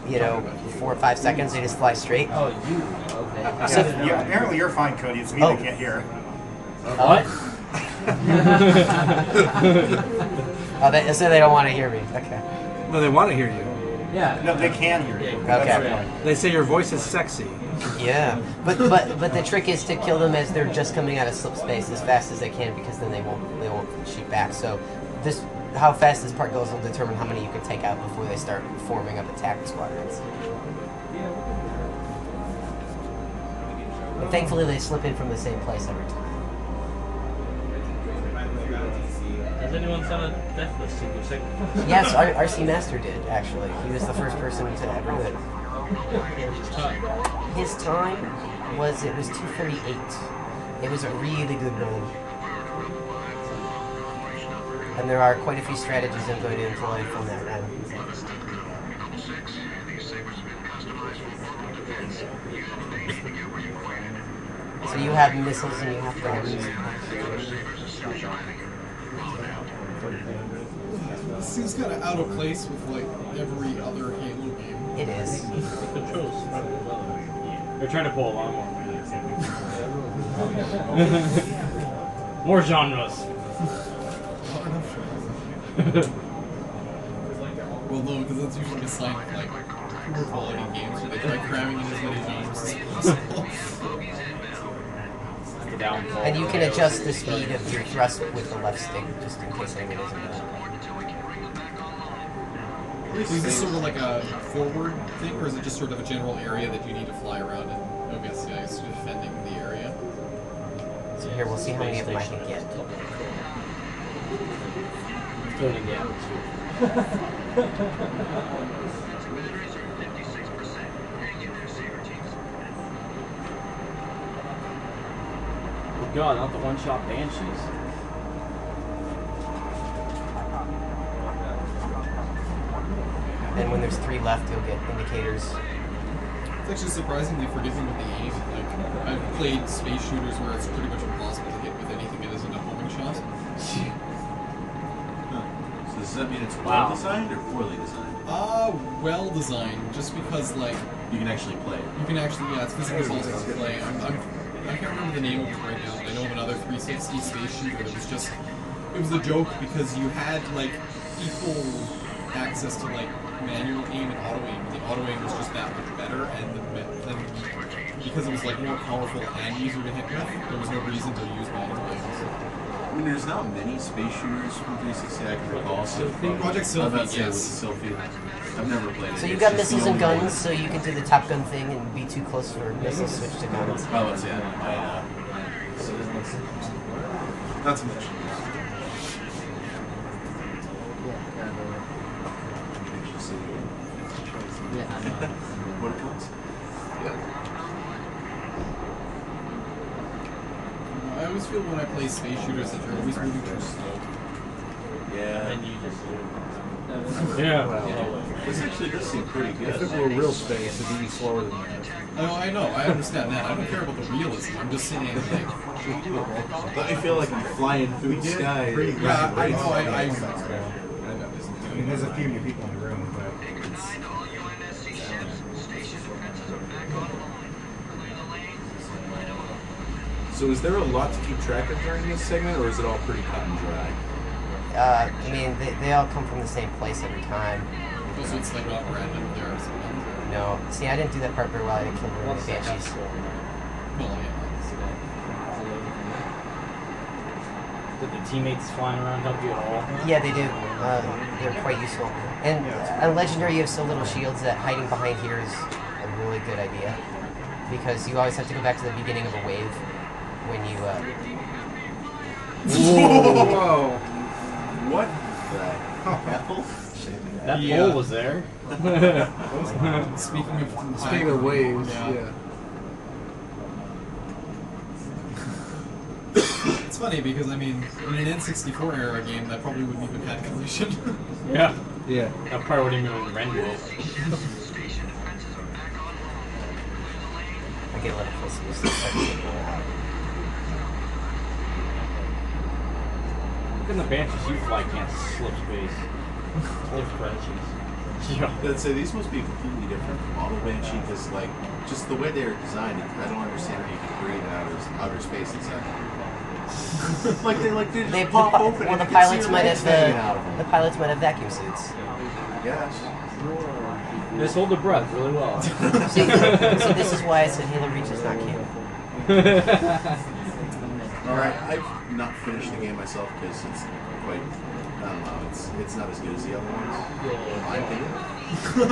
4 or 5 seconds. They just fly straight. Oh, you? Okay. So, Yeah, apparently you're fine, Cody. It's me that can't hear. What? So they don't want to hear me. Okay. No, they want to hear you. Yeah. No, they can hear you. Okay. They say your voice is sexy. Yeah, but the trick is to kill them as they're just coming out of slip space as fast as they can, because then they won't shoot back. So how fast this part goes will determine how many you can take out before they start forming up attack squadrons. But thankfully they slip in from the same place every time. Has anyone done a death list in your second? Yes, RC Master did, actually. He was the first person to ever do it. His time was 2:38. It was a really good run. And there are quite a few strategies I'm going to employ from that run. So you have missiles and you have guns. This seems kind of out of place with like every other Halo game. It is. Controls. They're trying to pull a lot more. More genres. Well, no, because that's usually a sign of like poor quality games where they try cramming in as many genres as possible. And you can adjust the speed of your thrust with the left stick, just in case anyone doesn't know. So is this sort of like a forward thing, or is it just sort of a general area that you need to fly around and, I guess defending the area? So here, we'll see how many of them I can get. Filling the atmosphere. God, not the one-shot banshees. And when there's 3 left, you'll get indicators. It's actually surprisingly forgiving with the aim. Like, I've played space shooters where it's pretty much impossible to hit with anything that isn't a homing shot. So does that mean it's well designed or poorly designed? Well designed, just because, like... You can actually play it. You can actually, yeah, it's physically possible to play. I can't remember the name of it right now, but I know of another 360 space shooter that was just, it was a joke because you had like equal access to like manual aim and auto aim. The auto aim was just that much better, and then because it was like more powerful and easier to hit with, there was no reason to use manual aim. I mean, there's not many space shooters from 360 I can recall. So Project Sylphy, yes. Sylphy. I've never played it. So you've got missiles and guns, so you can do the Top Gun thing and be too close for missiles, switch to guns. Oh, yeah. Not to mention. What it comes? Yeah. I always feel when I play space shooters that they're always moving too slow. Yeah. And you just This actually does seem pretty good. If it were real space, it'd be slower than that. Oh, I know. I understand that. I don't care about the realism. I'm just saying, like... But I feel like I'm flying through the sky. Yeah, I know. I mean, there's a few new people in the room, but it's... So is there a lot to keep track of during this segment, or is it all pretty cut and dry? I mean, they all come from the same place every time. Also, it's like not random there or something. No. See, I didn't do that part very well. I didn't kill very many banshees. Well, yeah. Did the teammates flying around help you at all? Yeah, they do. They're quite useful. And on Legendary, you have so little shields that hiding behind here is a really good idea. Because you always have to go back to the beginning of a wave when you... Whoa! What the hell? That pole was there. Speaking of waves, yeah. It's funny because, I mean, in an N64 era game, that probably wouldn't even have collision. Yeah. Yeah. That probably wouldn't even render it. I get a little closer to this. Look at the Banshees you fly can't slip space. I'd say these must be completely different from Auto Banshee because, like, just the way they're designed, I don't understand how you can breathe out of outer space inside. they pop open. Well, the pilots might have the pilots might have vacuum suits. Yes. Just hold the breath really well. See, this is why I said Halo Reach is not canon. Alright, I've not finished the game myself because it's quite, I don't know, it's not as good as the other ones, in my opinion.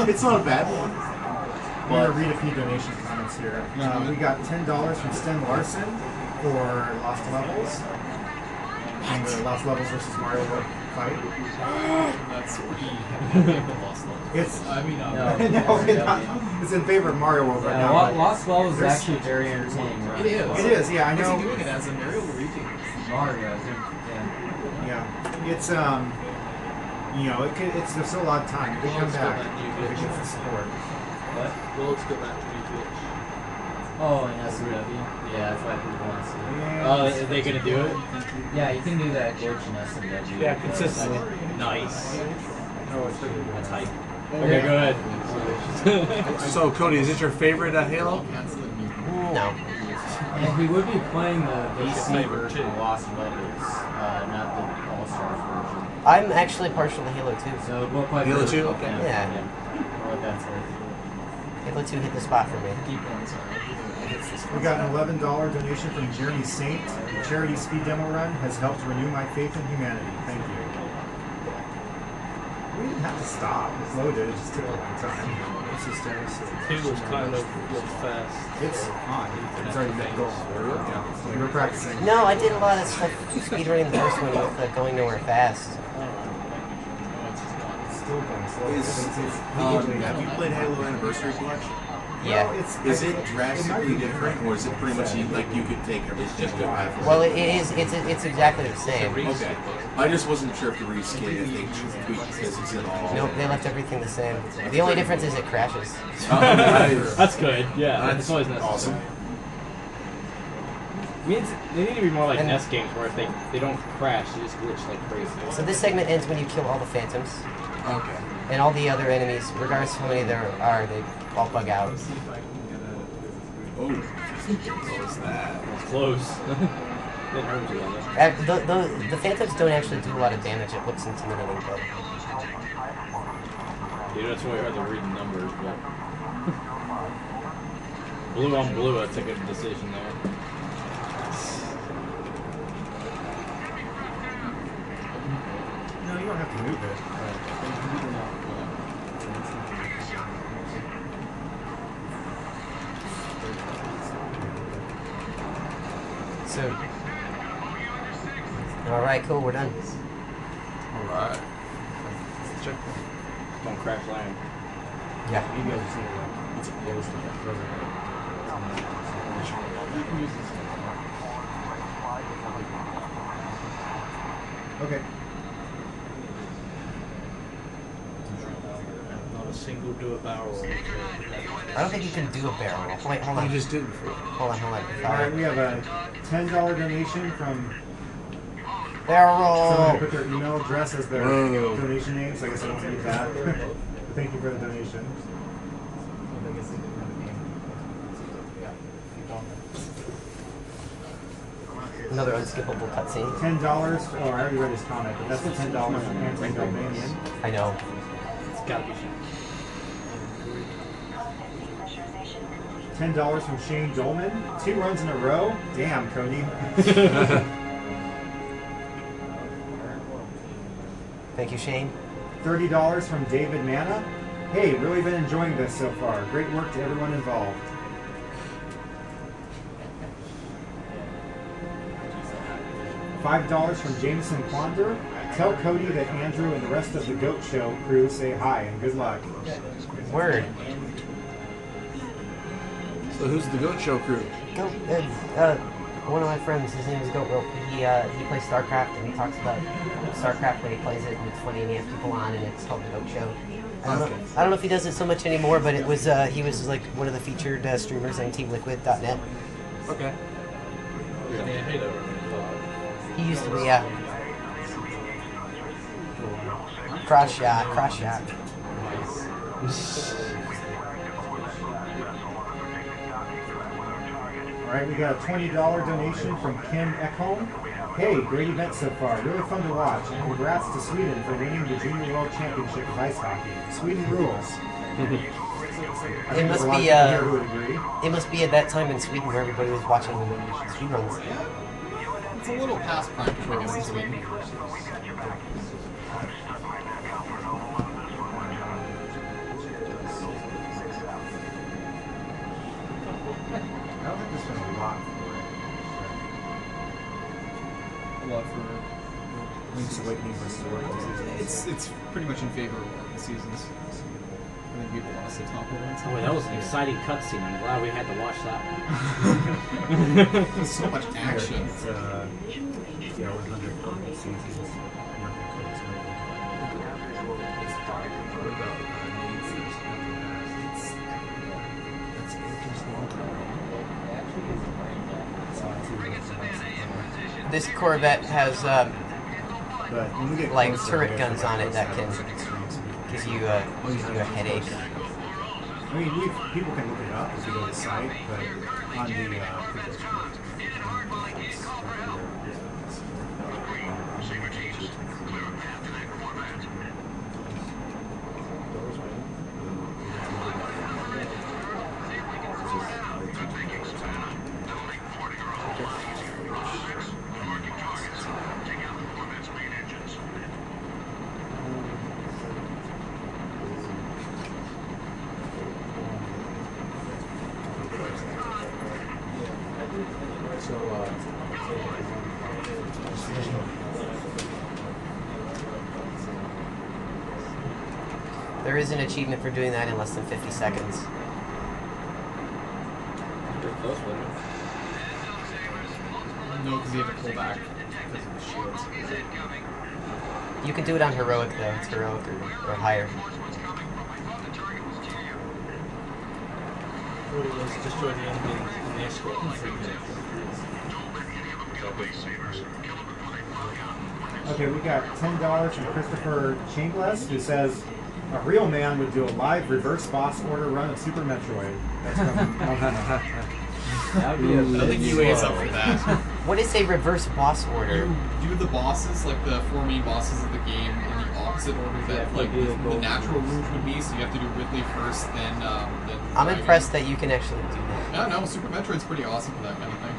It's not a bad one. I'm going to read a few donation comments here. We got $10 from Sten Larson for Lost Levels. And the Lost Levels versus Mario World fight. That's Lost Levels. It's, no, it's in favor of Mario World right now. Lost Levels is actually very entertaining, right? It is. It is, yeah, I know. Is he doing it as a Mario Luigi? Mario, yeah. It's, you know, it's there's still a lot of time. It can come back if it gets the support. What? Well, let's go back to Twitch. Oh, in SCW? Yeah, that's why people want to see it. Yeah. Oh, are they going to do it? Yeah, you can do that glitch in SCW. Yeah, consistently. Nice. That's hype. Okay, Okay, go ahead. So, Cody, is it your favorite Halo? No. And we would be playing the VC version of Lost Levels, not the All-Stars version. I'm actually partial to Halo 2. So we'll play Halo 2? Okay. Yeah. Well, that's it. Halo 2 hit the spot for me. Keep going, sorry. We got an $11 donation from Jeremy Saint. The charity speed demo run has helped renew my faith in humanity. Thank you. We didn't have to stop. It loaded. It just took a long time. It's just It was kind of fast. It's on. It's already been going. Yeah. So we were practicing. No, I did a lot of stuff speedrunning the first one with going nowhere fast. It's still going slow. Have you played Halo Anniversary Collection? Yeah. Is it drastically different, or is it pretty much like you could take everything just go half? Well, it is. It's exactly the same. Okay. I just wasn't sure if the reskin if they tweaked physics at all. Nope, they left everything the same. The only difference is it crashes. That's good. Yeah, that's always necessary. Awesome. I mean, they need to be more like NES games where if they don't crash, they just glitch like crazy. So this segment ends when you kill all the phantoms. Okay. And all the other enemies, regardless of how many there are, they all bug out. Oh, What was that? It was close. Didn't hurt too bad. The Phantoms don't actually do a lot of damage. It looks intimidating, but Yeah, that's why you have to read the numbers, but blue on blue, that's a good decision there. No, you don't have to move it. so. All right, cool. We're done. Alright. Check. Don't crash land. Yeah. Maybe I'll just need like it's close to that further. Okay. Not a single do a barrel roll. I don't think you can do a barrel roll. Wait, hold on. You just didn't. Hold on. All right, we have a $10 donation from Barrel someone roll. who put their email address as their Whoa. donation name, so I guess I don't need that. But thank you for the donation. Another unskippable cutscene. $10. Oh, I already read his comment, but that's the $10 from Anthony Galvanian. I know. It's gotta be $10 from Shane Dolman. 2 runs in a row. Damn, Cody. Thank you, Shane. $30 from David Manna. Hey, really been enjoying this so far. Great work to everyone involved. $5 from Jameson Quander. Tell Cody that Andrew and the rest of the Goat Show crew say hi and good luck. Word. So who's the Goat Show crew? Goat. One of my friends. His name is Goat Rope. He plays StarCraft and he talks about StarCraft when he plays it, and it's funny, and he has people on, and it's called the Goat Show. I don't know if he does it so much anymore, but it was he was like one of the featured streamers on TeamLiquid.net. Okay. He used to be, yeah. Cross shot. Alright, we got a $20 donation from Kim Ekholm. Hey, great event so far. Really fun to watch. And congrats to Sweden for winning the Junior World Championship of Ice Hockey. Sweden rules. It must be at that time in Sweden where everybody was watching speedruns. It's a little past prime for us in Sweden. I don't think there's been a lot A lot for Link's Awakening versus Origins. it's pretty much in favor of the seasons. I think people lost the top one. Oh, that was an exciting cutscene. I'm glad we had to watch that one. There's so much action. It's, yeah, 100 seasons. This Corvette has But when we get like closer, turret we guns have on it that can to give you a headache. I mean, people can look it up if you go to the site, but on the There is an achievement for doing that in less than 50 seconds. No, because you have to pull back because of the shields. You can do it on heroic though. It's heroic or higher. Destroy the enemy in the escort in 3 minutes. Okay, we got $10 from Christopher Chambliss, who says a real man would do a live reverse boss order run of Super Metroid. That's from That would be a I don't think UA is up for that. What is a reverse boss order? You do the bosses, like the 4 main bosses of the game, in the opposite order that like the natural route would be. So you have to do Ridley first, then. I'm impressed that you can actually do that. No, Super Metroid's pretty awesome for that kind of thing.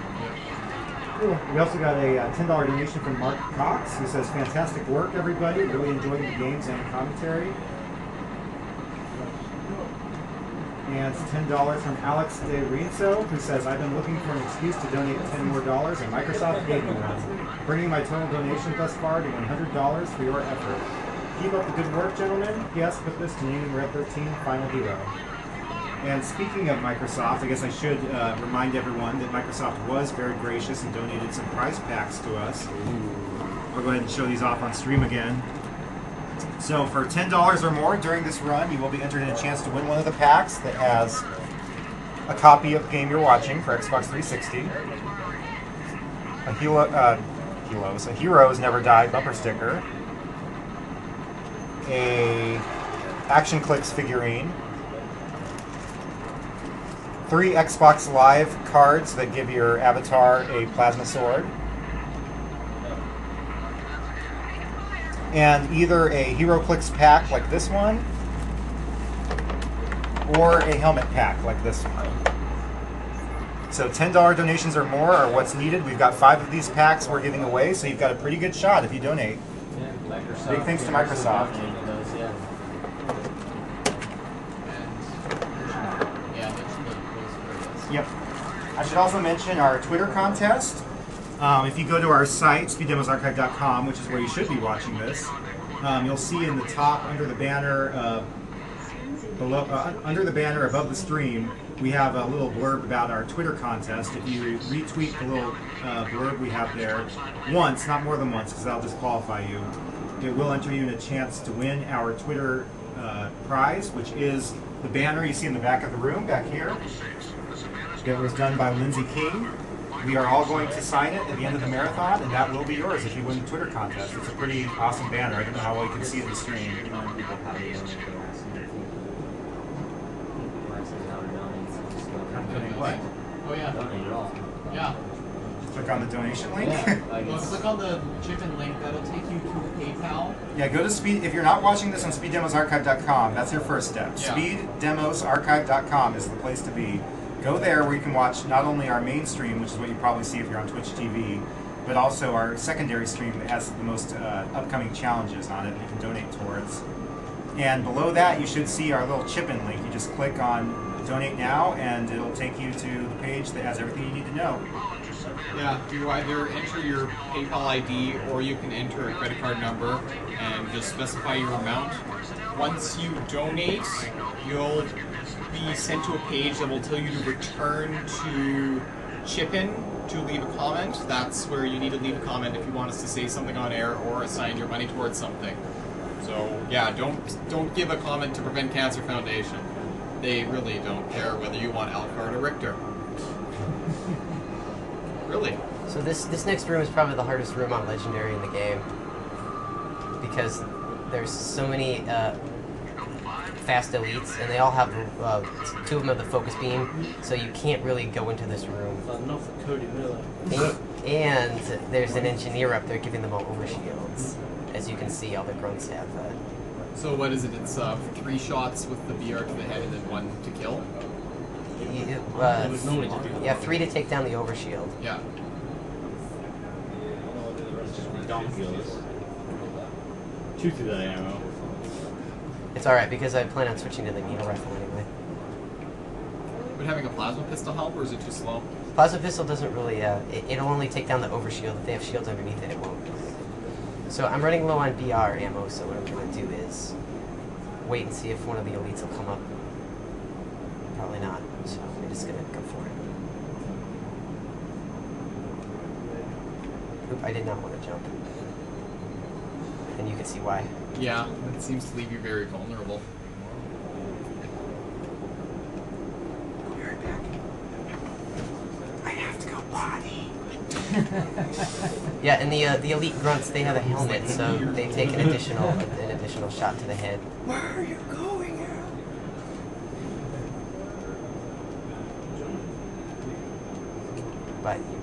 Cool. We also got a $10 donation from Mark Cox, who says, "Fantastic work, everybody. Really enjoying the games and commentary." And it's $10 from Alex De Rinso, who says, "I've been looking for an excuse to donate $10 more, and Microsoft gave me one, bringing my total donation thus far to $100 for your effort. Keep up the good work, gentlemen. P.S. Put this to naming Red 13 Final Hero." And speaking of Microsoft, I guess I should remind everyone that Microsoft was very gracious and donated some prize packs to us. I'll go ahead and show these off on stream again. So for $10 or more during this run, you will be entered in a chance to win one of the packs that has a copy of the game you're watching for Xbox 360, a Heroes Never Die bumper sticker, a Action Clicks figurine, 3 Xbox Live cards that give your avatar a plasma sword, and either a HeroClix pack like this one, or a helmet pack like this one. So $10 donations or more are what's needed. We've got 5 of these packs we're giving away, so you've got a pretty good shot if you donate. Yeah, Microsoft. Big thanks to Microsoft. Yep. I should also mention our Twitter contest. If you go to our site, speeddemosarchive.com, which is where you should be watching this, you'll see in the top under the banner above the stream, we have a little blurb about our Twitter contest. If you retweet the little blurb we have there once, not more than once, because that'll disqualify you, it will enter you in a chance to win our Twitter prize, which is the banner you see in the back of the room, back here. That was done by Lindsay King. We are all going to sign it at the end of the marathon, and that will be yours if you win the Twitter contest. It's a pretty awesome banner. I don't know how well you can see it in the stream. What? Oh yeah. Yeah. Click on the donation link. Well, click on the chicken link. That'll take you to PayPal. Yeah, go to Speed. If you're not watching this on speeddemosarchive.com, that's your first step. Yeah. Speeddemosarchive.com is the place to be. Go there where you can watch not only our main stream, which is what you probably see if you're on Twitch TV, but also our secondary stream that has the most upcoming challenges on it that you can donate towards. And below that, you should see our little chip-in link. You just click on Donate Now, and it'll take you to the page that has everything you need to know. Yeah, you either enter your PayPal ID or you can enter a credit card number and just specify your amount. Once you donate, you'll be sent to a page that will tell you to return to Chip-In to leave a comment. That's where you need to leave a comment if you want us to say something on air or assign your money towards something. So yeah, don't give a comment to Prevent Cancer Foundation. They really don't care whether you want Alcard or Richter. Really. So this next room is probably the hardest room on Legendary in the game, because there's so many fast elites, and they all have 2 of them have the focus beam, so you can't really go into this room. Enough for Cody Miller. And there's an engineer up there giving them all overshields. As you can see, all the grunts have. So what is it? It's 3 shots with the BR to the head and then 1 to kill? Yeah, 3 to take down the overshield. Yeah. Ridiculous. 2 to that ammo. It's alright, because I plan on switching to the needle rifle anyway. Would having a plasma pistol help, or is it too slow? Plasma pistol doesn't really, it'll only take down the overshield. If they have shields underneath it, it won't. So I'm running low on BR ammo, so what I'm going to do is wait and see if one of the elites will come up. Probably not, so I'm just going to go for it. Oop, I did not want to jump. And you can see why. Yeah, it seems to leave you very vulnerable. Be right back. I have to go potty. Yeah, and the elite grunts, they have a helmet, so they take an additional shot to the head. Where are you going, Al?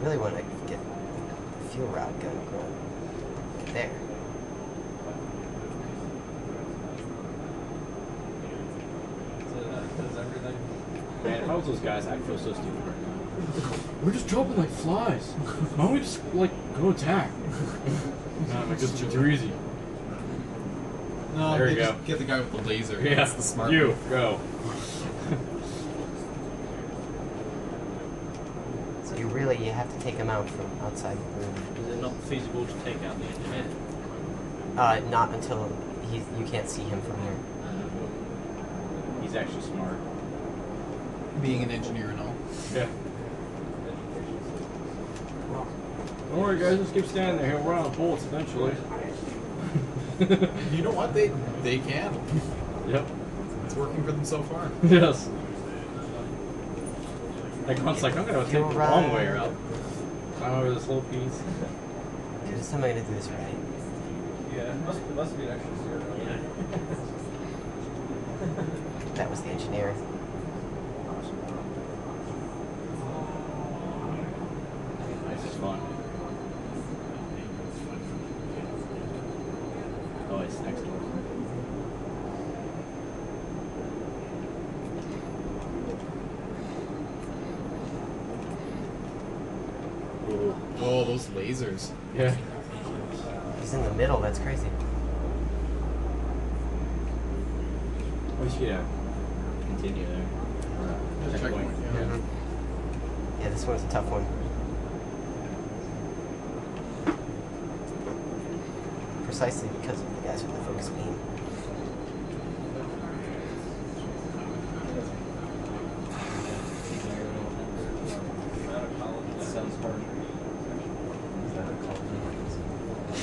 really want to get the fuel rod gun going. There. Man, if I was those guys, I'd feel so stupid right now. We're just jumping like flies. Why don't we just, like, go attack? Nah, like, this is too easy. No, There they you go. just get the guy with the laser. Yeah, That's the smart you, move. go. So you have to take him out from outside the room. Is it not feasible to take out the engineer? Not until you can't see him from here. He's actually smart. Being an engineer and all. Yeah. Don't worry, guys. Just keep standing there. He'll run out of bullets eventually. You know what? They can. Yep. It's working for them so far. Yes. Like once, like I'm gonna take the long way around. Climb over this little piece. This time I'm gonna do this right. Yeah, it must be an extra zero. Yeah. That was the engineer. This is fun. Oh, it's next door. Ooh. Oh, those lasers. Yeah. He's in the middle. That's crazy. We should continue there. Checkpoint, Yeah. Yeah, this one's a tough one. Precisely because of the guys with the focus beam.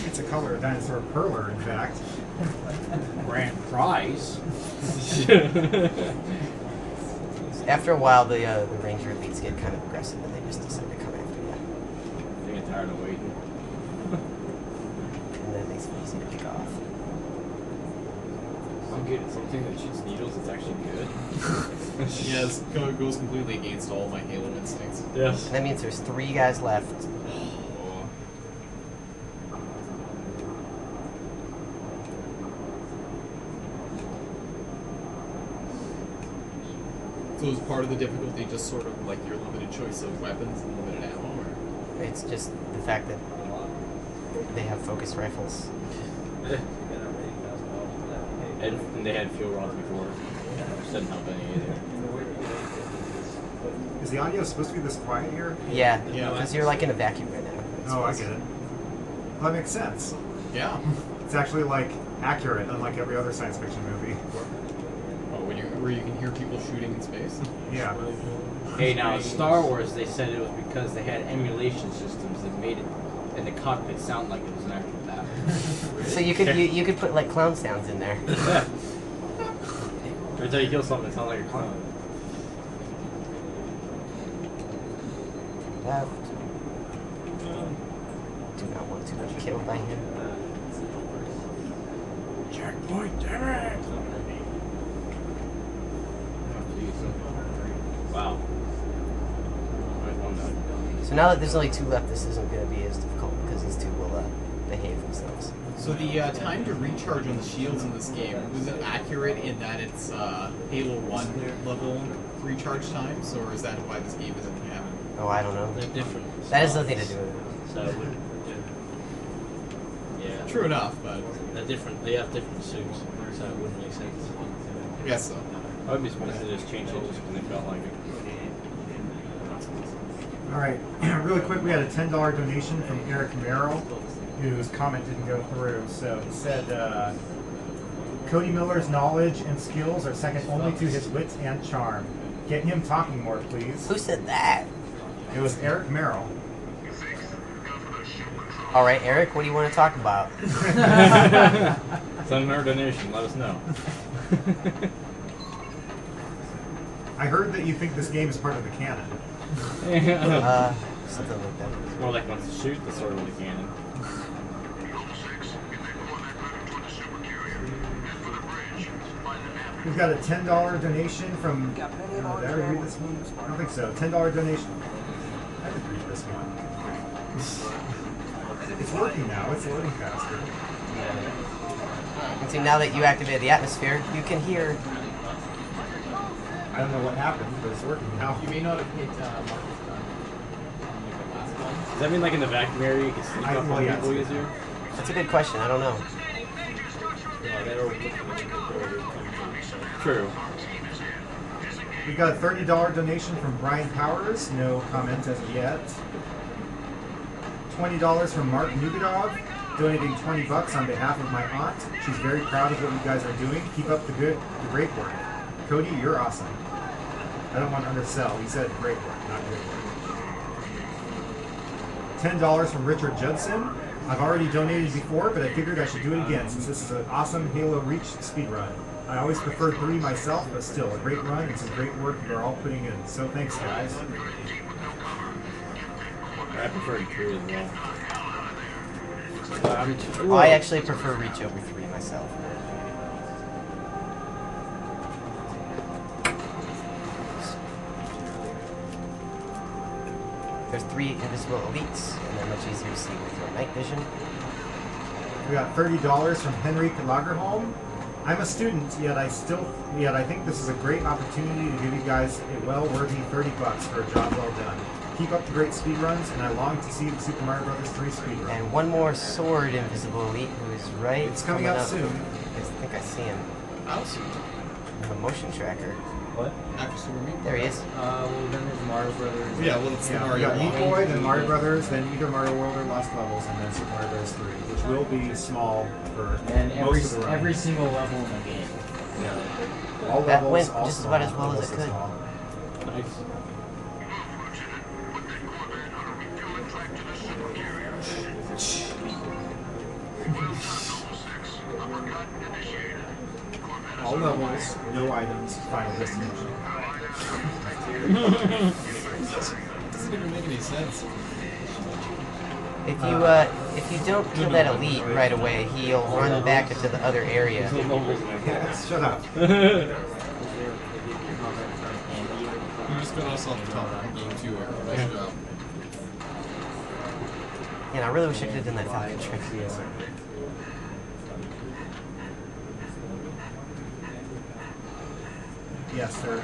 It's a color dinosaur perler, in fact. Grand prize. After a while, the ranger elites get kind of aggressive, and they just decide to come after you. They get tired of waiting. And then it makes it easy to pick off. I'm good at something that shoots needles. It's actually good. Yes, goes completely against all my Halo instincts. Yes. And that means there's 3 guys left. So is part of the difficulty just sort of like your limited choice of weapons and limited ammo? Or? It's just the fact that they have focus rifles. And they had fuel rods before. Which doesn't help any either. Is the audio supposed to be this quiet here? Yeah, Yeah. because you're like in a vacuum right now. Oh, I get it. Well, that makes sense. Yeah. It's actually like accurate, unlike every other science fiction movie. Oh, where you can hear people shooting in space? Yeah. Hey, now Star Wars, they said it was because they had emulation systems that made it in the cockpit sound like it was an actual battle. So you could you could put like clown sounds in there. Yeah. Every time you kill something, it sounds like a clown. Left. Do not want to be killed by him. Checkpoint, damn it! Wow. So now that there's only 2 left, this isn't going to be as difficult because these 2 will behave themselves. So the time to recharge on the shields in this game, was it accurate in that it's Halo 1 level recharge times, or is that why this game isn't canon? Oh, I don't know. They're different. That has nothing to do with it. So it wouldn't. Yeah. True enough, but They're different. They have different suits, so it wouldn't make sense. I guess so. I would be surprised if they just changed it just when they felt like it. All right, really quick, we had a $10 donation from Eric Merrill, whose comment didn't go through. So he said, Cody Miller's knowledge and skills are second only to his wit and charm. Get him talking more, please. Who said that? It was Eric Merrill. All right, Eric, what do you want to talk about? Send our donation, let us know. I heard that you think this game is part of the canon. Something like that. It's more like once you shoot the sword with a cannon. We've got a $10 donation from. Did I already read this one? I don't think so. $10 donation. I didn't read this one. It's working now. It's loading faster. And see, now that you activated the atmosphere, you can hear. I don't know what happened, but it's working now. You may not have hit Does that mean like in the vacuum area you can sneak up on people easier? That's a good question. I don't know. True. We got a $30 donation from Brian Powers. No comment as of yet. $20 from Mark Nugadov, donating $20 on behalf of my aunt. She's very proud of what you guys are doing. Keep up the great work. Cody, you're awesome. I don't want to undersell. He said great work, not good work. $10 from Richard Judson. I've already donated before, but I figured I should do it again since this is an awesome Halo Reach speedrun. I always prefer 3 myself, but still, a great run and some great work you are all putting in. So thanks, guys. I prefer 2 as well. I actually prefer Reach over 3 myself. There's 3 invisible elites, and they're much easier to see with your night vision. We got $30 from Henrik Lagerholm. I'm a student, yet I think this is a great opportunity to give you guys a well-worthy $30 for a job well done. Keep up the great speedruns, and I long to see the Super Mario Bros. 3 speedrun. And one more sword invisible elite who is right. It's coming up soon. I think I see him. I don't see him. The motion tracker. What? After Super Meat? There he is. Well, then there's Mario Brothers. Yeah, well, it's the We Mario got Meat World. Boy, then Mario Brothers, then either Mario World or Lost Levels, and then Super Mario Bros. 3, which will be small for And most of the run. every single level in the game. Yeah. All That levels, went all just small, about as well as almost it could. small. Nice. All levels, no items, final destination. Doesn't even make any sense. If you don't kill that elite right away, he'll run back into the other area. Yeah, shut up. You just got us off the top of game 2 here. Nice job. And I really wish I could have done that Falcon trick. Yes, there's a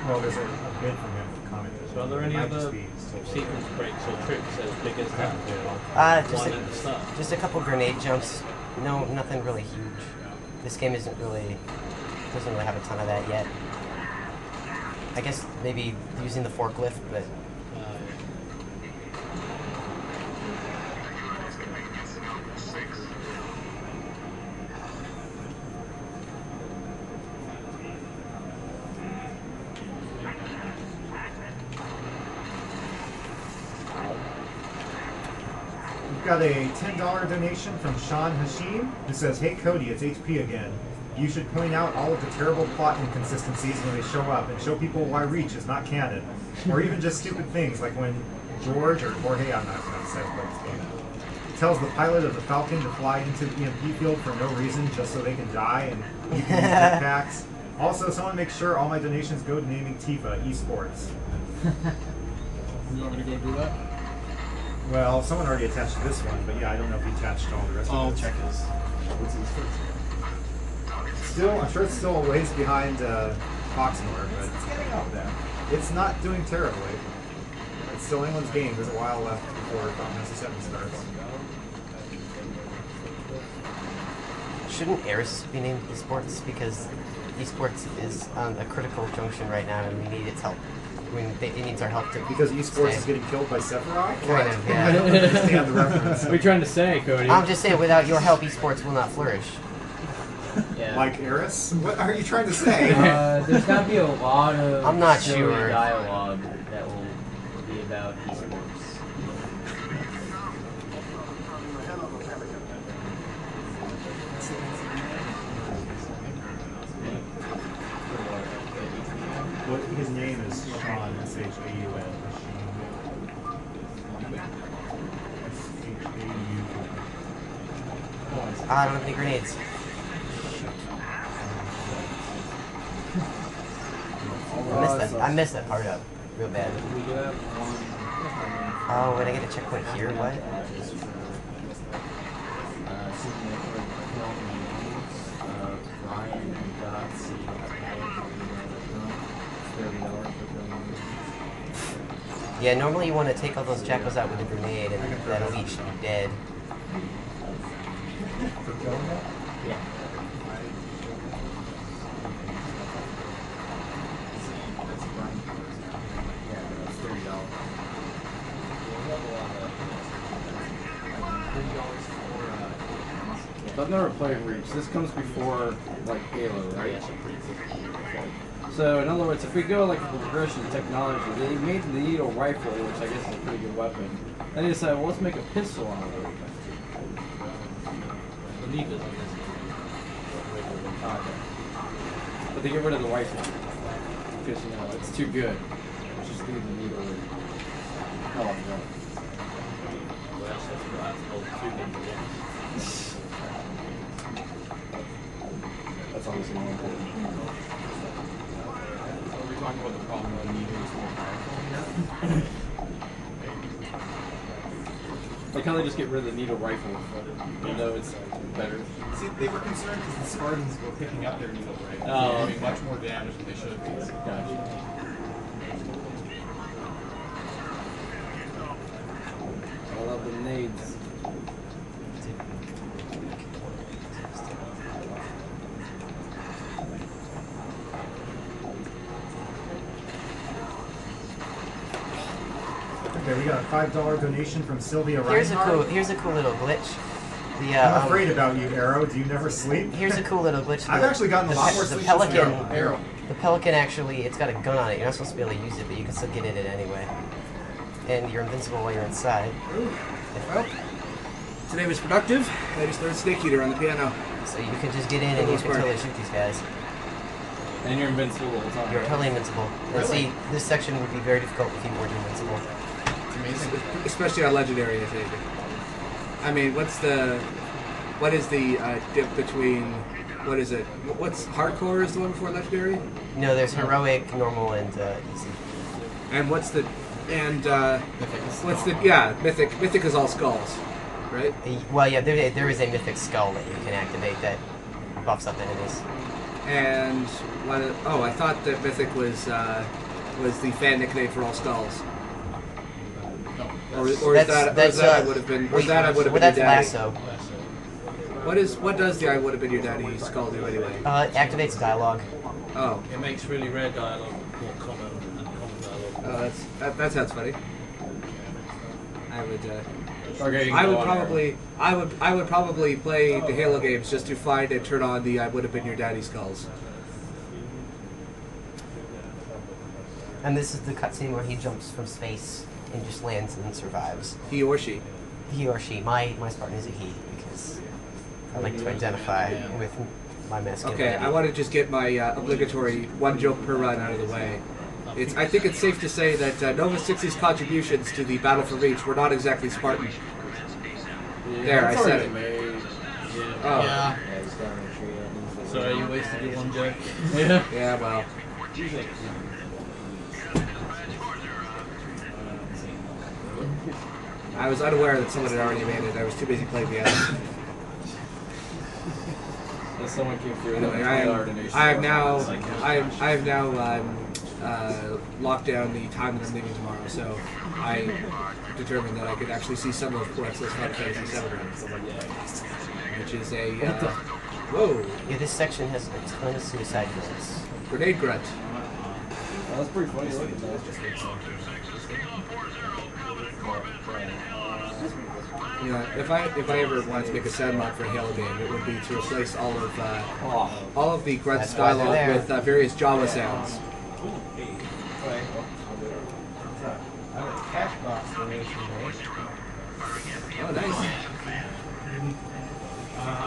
bid from him for comment. So are there any Might other just be still- sequence breaks or tricks as big as that? Just a couple grenade jumps. No, nothing really huge. This game doesn't really have a ton of that yet. I guess maybe using the forklift, but We've got a $10 donation from Sean Hashim, who says, "Hey Cody, it's HP again. You should point out all of the terrible plot inconsistencies when they show up and show people why Reach is not canon. Or even just stupid things like when George or Jorge, I'm not going to say what it's game, tells the pilot of the Falcon to fly into the EMP field for no reason just so they can die and you can use jetpacks. Also, someone make sure all my donations go to naming Tifa esports." You want me to go do that? Well, someone already attached to this one, but yeah, I don't know if he attached all the rest I'll of it. check his. What's his first? Still, I'm sure it's still a ways behind Foxmore, but it's getting up there. It's not doing terribly. It's still anyone's game. There's a while left before Final Fantasy 7 starts. shouldn't Eris be named esports? Because esports is on a critical junction right now, and we need its help. I mean, it needs our help to. Because esports is getting killed by Sephiroth? Kind of, yeah. I don't understand the reference. What are you trying to say, Cody? I'm just saying, without your help, esports will not flourish. Yeah. Like Eris? What are you trying to say? There's got to be a lot of I'm not silly sure. dialogue that will be about esports. What his name is Sean, S-H-A-U-N. I don't have any grenades. I missed that part up real bad. We do have one. Oh, wait, I get a checkpoint here? What? Yeah, normally you want to take all those jackals out with a grenade, and that'll each be dead. Yeah. I've never played Reach. This comes before, like, Halo, right? So, in other words, if we go, like, the progression of technology, they made the needle rifle, which I guess is a pretty good weapon. Then they decided, well, let's make a pistol out of it. The needle on this. But they get rid of the rifle. Because, you know, it's too good. Just leave the needle in. Oh, no. That's obviously more important. Are we talking about the problem of needing is more powerful? Like how they just get rid of the needle rifle, even though it's better. See, they were concerned because the Spartans were picking up their needle rifles. Oh, They were doing much more damage than they should be. Gotcha. I love the nades. Okay, we got a $5 donation from Sylvia Here's Reinhardt. here's a cool little glitch. The, I'm afraid about you, Arrow. Do you never sleep? Here's a cool little glitch. I've actually gotten a lot more the sleep Pelican. since Arrow. The Pelican actually, it's got a gun on it. You're not supposed to be able to use it, but you can still get in it anyway. And you're invincible while you're inside. Well, today was productive. I just learned Snake Eater on the piano. So you can just get in and you can totally shoot these guys. And you're invincible all the time. You're totally invincible. And see, this section would be very difficult if you weren't invincible. It's amazing. Especially on Legendary, I think. I mean, what is the dip between, what is it? What's Hardcore is the one before Legendary? No, there's Heroic, Normal, and Easy. And what's the Mythic? Mythic is all skulls, right? Well, yeah, there is a Mythic Skull that you can activate that buffs up enemies. And I thought that Mythic was the fan nickname for all skulls. Or is that I would have been your daddy? Lasso. What does the I would have been your daddy skull do anyway? It activates dialogue. Oh. It makes really rare dialogue more common and common dialogue. Oh, that sounds funny. I would probably play the Halo games just to find and turn on the I would have been your daddy skulls. And this is the cutscene where he jumps from space and just lands and survives. He or she. He or she. My Spartan is a he because I like to identify with my masculinity. Okay, I want to just get my obligatory one joke per run out of the way. I think it's safe to say that Nova 60's contributions to the Battle for Reach were not exactly Spartan. Yeah, there, I said it. Oh. Yeah. Sorry, you wasted your one joke. Yeah. Yeah, well. I was unaware that someone had already made it. I was too busy playing the other. Someone came through. Anyway, I have now locked down the time that I'm leaving tomorrow, so I determined that I could actually see some of Quex's Final Fantasy VII runs, which is a whoa. Yeah, this section has a ton of suicide grunts. Grenade grunt. Oh, that's pretty funny looking though. You know, if I ever wanted to make a sound mod for a Halo game, it would be to replace all of the grunts dialogue with various Java sounds. Oh, nice.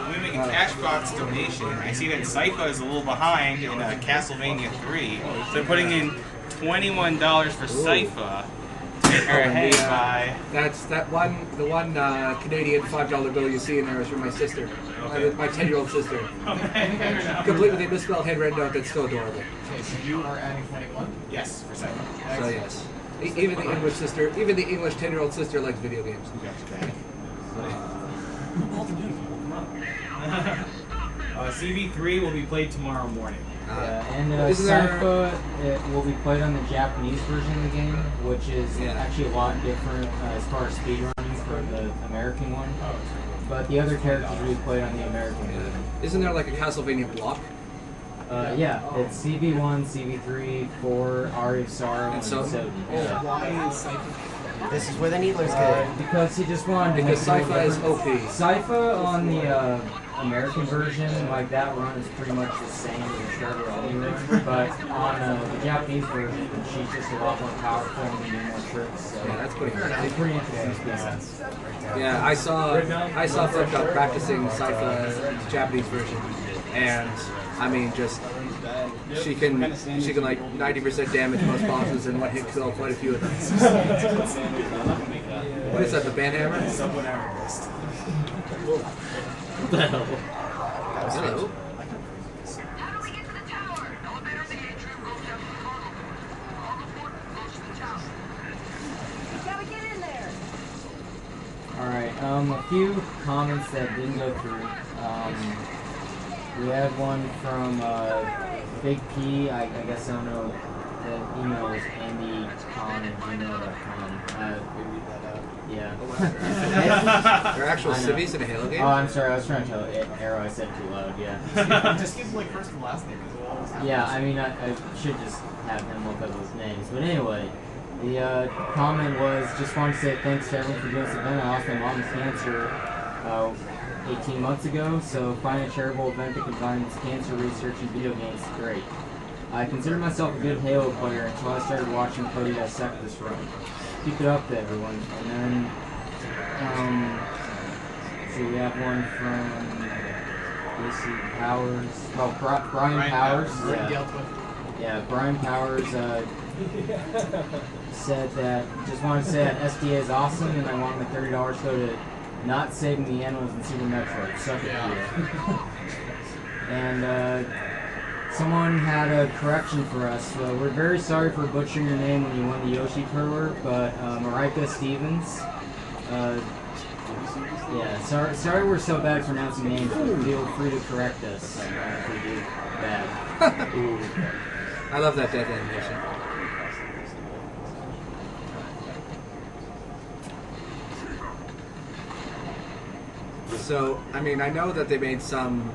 We make a cash box donation. I see that Sypha is a little behind in Castlevania 3. So they're putting in $21 for Sypha. That's the one Canadian $5 bill you see in there is from my sister, my 10-year-old sister. Complete with a misspelled handwritten note that's still adorable. Okay, so you are adding 21? Yes, for Sypha. So yes, even the English 10-year-old sister likes video games. CV3 will be played tomorrow morning. And isn't there- Sypha it will be played on the Japanese version of the game, which is actually a lot different as far as speedrunning from the American one. But the other characters will be played on the American version. Isn't there like a Castlevania block? Yeah, it's CV1, CV3, 4, Aria of Sorrow, and so- yeah. Why is Cypher? This is where the Needlers get Because he just wanted to Because make it a Sypha is little OP. different. Sypha on the American version, like that run is pretty much the same as the Shredder Only run, but on the Japanese version, she's just a lot more powerful and can do more tricks. So Yeah, that's pretty good. it's pretty interesting speed. Yeah, I saw Flip Up practicing Sypha Japanese version, and I mean, just she can like 90% damage most bosses and one hit kill quite a few of them. What is that? The banhammer? Someone arrest. What the hell? Hello. Alright, a few comments that didn't go through. We had one from Big P, I guess I don't know, the email is andycon@gmail.com. Yeah. They're actual I know. civvies in a Halo game? Oh, I'm sorry, I was trying to tell Arrow I said too loud, yeah. Just give him like first and last name as well. Yeah, I mean, I should just have him look up those names. But anyway, the comment was, just wanted to say thanks to everyone for doing this event. I lost my mom to cancer 18 months ago, so finding a charitable event that combines cancer research and video games is great. I consider myself a good Halo player until I started watching Cody dissect this run. Keep it up to everyone. And then, so we have one from DC Powers. Oh, Brian Powers. Yeah, Brian Powers said that, just wanted to say that SDA is awesome and I want my $30 to go to not saving the animals in Super Metroid. Suck it, yeah. And someone had a correction for us. So we're very sorry for butchering your name when you won the Yoshi tour, but Marika Stevens. Yeah, sorry we're so bad at pronouncing names, but feel free to correct us if we do bad. I love that death animation. So, I mean, I know that they made some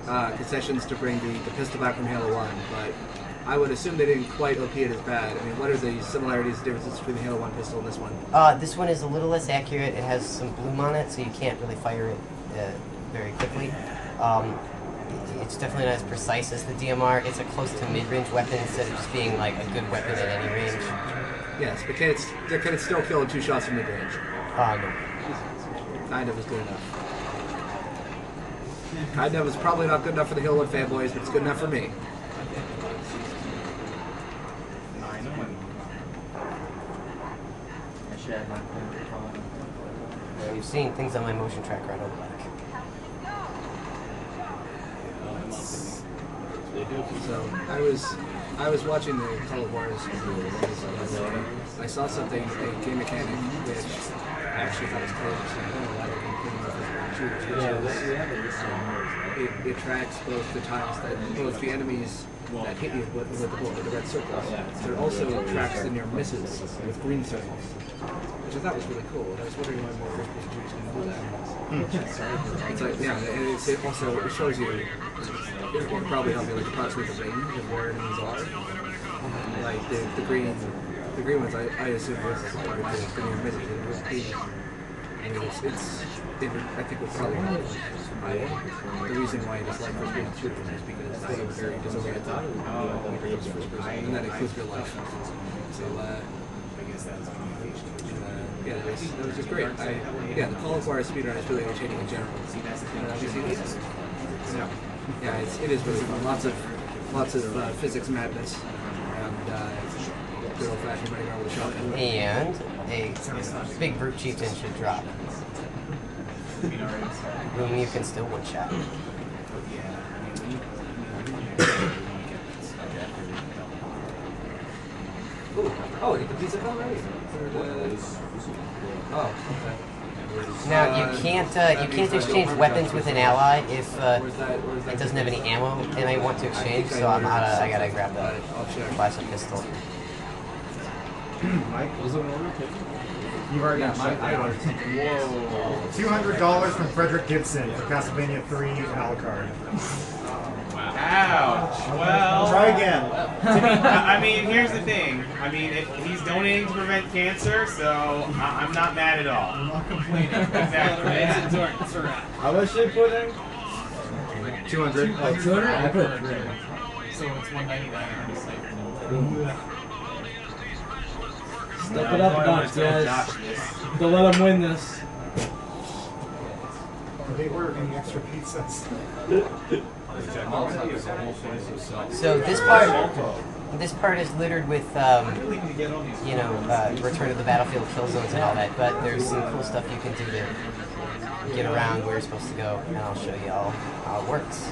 concessions to bring the pistol back from Halo 1, but I would assume they didn't quite OP it as bad. I mean, what are the similarities and differences between the Halo 1 pistol and this one? This one is a little less accurate. It has some bloom on it, so you can't really fire it very quickly. It's definitely not as precise as the DMR. It's a close to mid-range weapon instead of just being like a good weapon at any range. Yes, but can it still kill in 2 shots from mid-range? No. Kind of is good enough. Kind of is probably not good enough for the Halo 1 fanboys, but it's good enough for me. I should have my finger calling. Yeah, you've seen things on my motion tracker, I don't like. So I was watching the Call of Juarez. I saw something, a game mechanic, which I actually thought was cool. So I don't know why they're including this, it tracks both the times that both the enemies that hit you with the red circles, but it also tracks the near misses with green circles, which I thought was really cool. And I was wondering why more first-person shooters can do that. It's like, yeah, and it also shows you. It will probably help you like approximate the range of where enemies are. Like the green ones, I assume was the near misses. It was big. I mean, I think would probably help. The reason why I dislike first-person shooters is because they are very disoriented. And that includes real life. So, yeah, that was just great. The Call of Juarez speedrun is really entertaining in general. Have you seen these? No. Yeah, it is really fun. Lots of physics madness and good old-fashioned running around with a shotgun. And a big brute chieftain should drop. Whom you can still one-shot. Oh, you can piece it already? Oh, okay. Now you can't exchange weapons with an ally if it doesn't have any ammo, and I want to exchange, so I gotta grab the classic pistol. Mike, Was it an order taken? you've already Yeah, shut I down. Whoa. $200 from Frederick Gibson for Castlevania 3 Alucard. Ouch. Well, Try again. I mean, here's the thing. I mean, he's donating to prevent cancer, so I'm not mad at all. I'm not complaining. Exactly. It's alright. It's alright. How much they put in? 200. Oh, 200? I put 3. So it's 199 on the site. Step it up a notch, guys. Don't let them win this. Are they ordering extra pizzas? So this part is littered with Return to the Battlefield kill zones and all that, but there's some cool stuff you can do to get around where you're supposed to go, and I'll show you all how it works.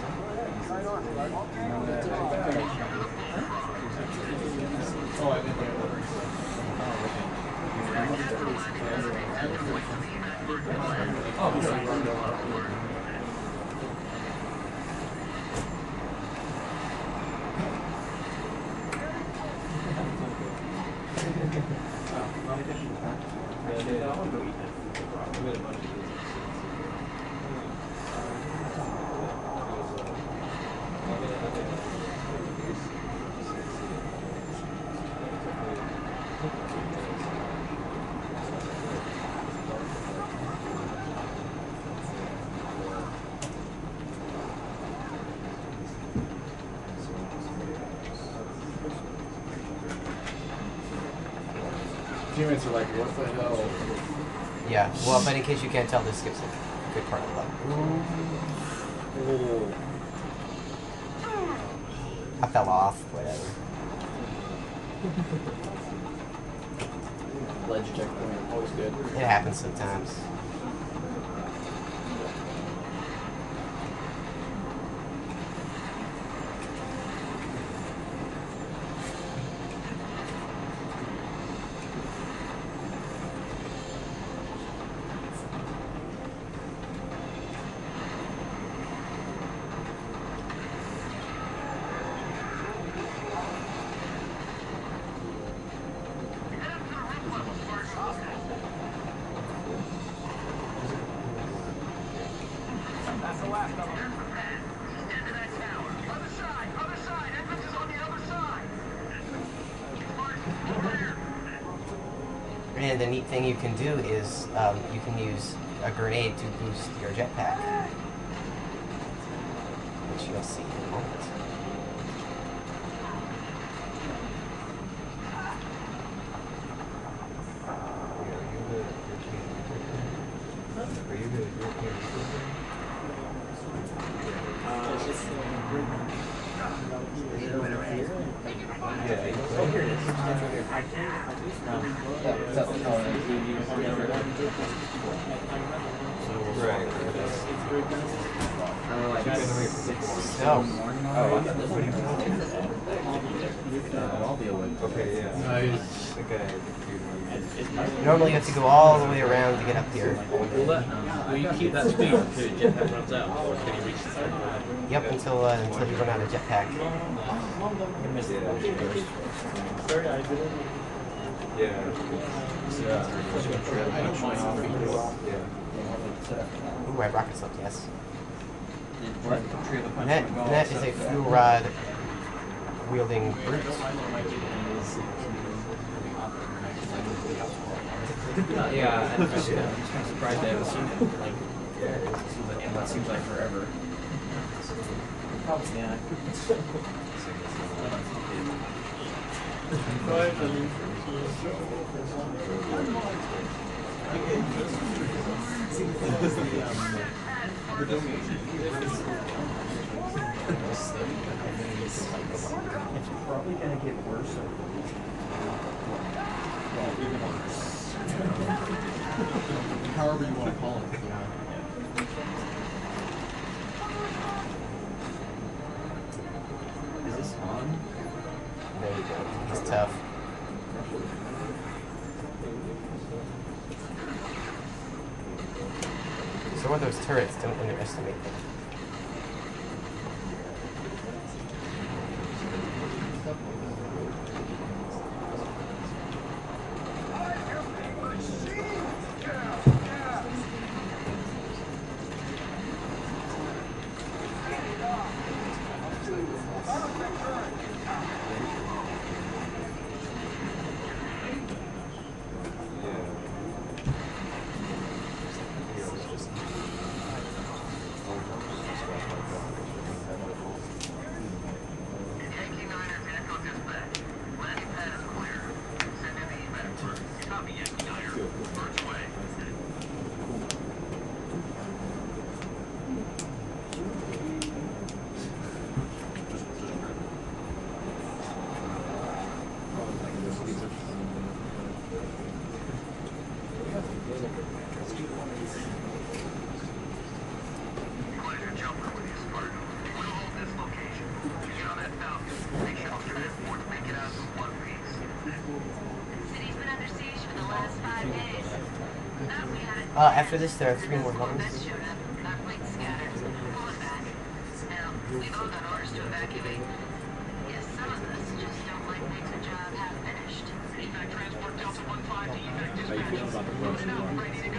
Teammates are like, what the hell? Yeah, well, but in case you can't tell, this skips a good part of the level. I fell off, whatever. Ledge checkpoint, always good. It happens sometimes. And the neat thing you can do is you can use a grenade to boost your jetpack, which you'll see in a moment. Normally you have to go all the way around to get up here. Will you keep that speed until your jetpack runs out, or can you reach the start? Yep, until you run out of jetpack. Ooh, I rocket slipped, yes. And that is a fuel rod wielding brute. Yeah, I'm just kind of surprised I haven't seen it. Like, it seems like forever. Yeah. It's probably gonna get worse. Well, even worse. However you want to call it. Is this on? There you go. It's tough. are those turrets. Don't underestimate them. After this, there are 3 more levels.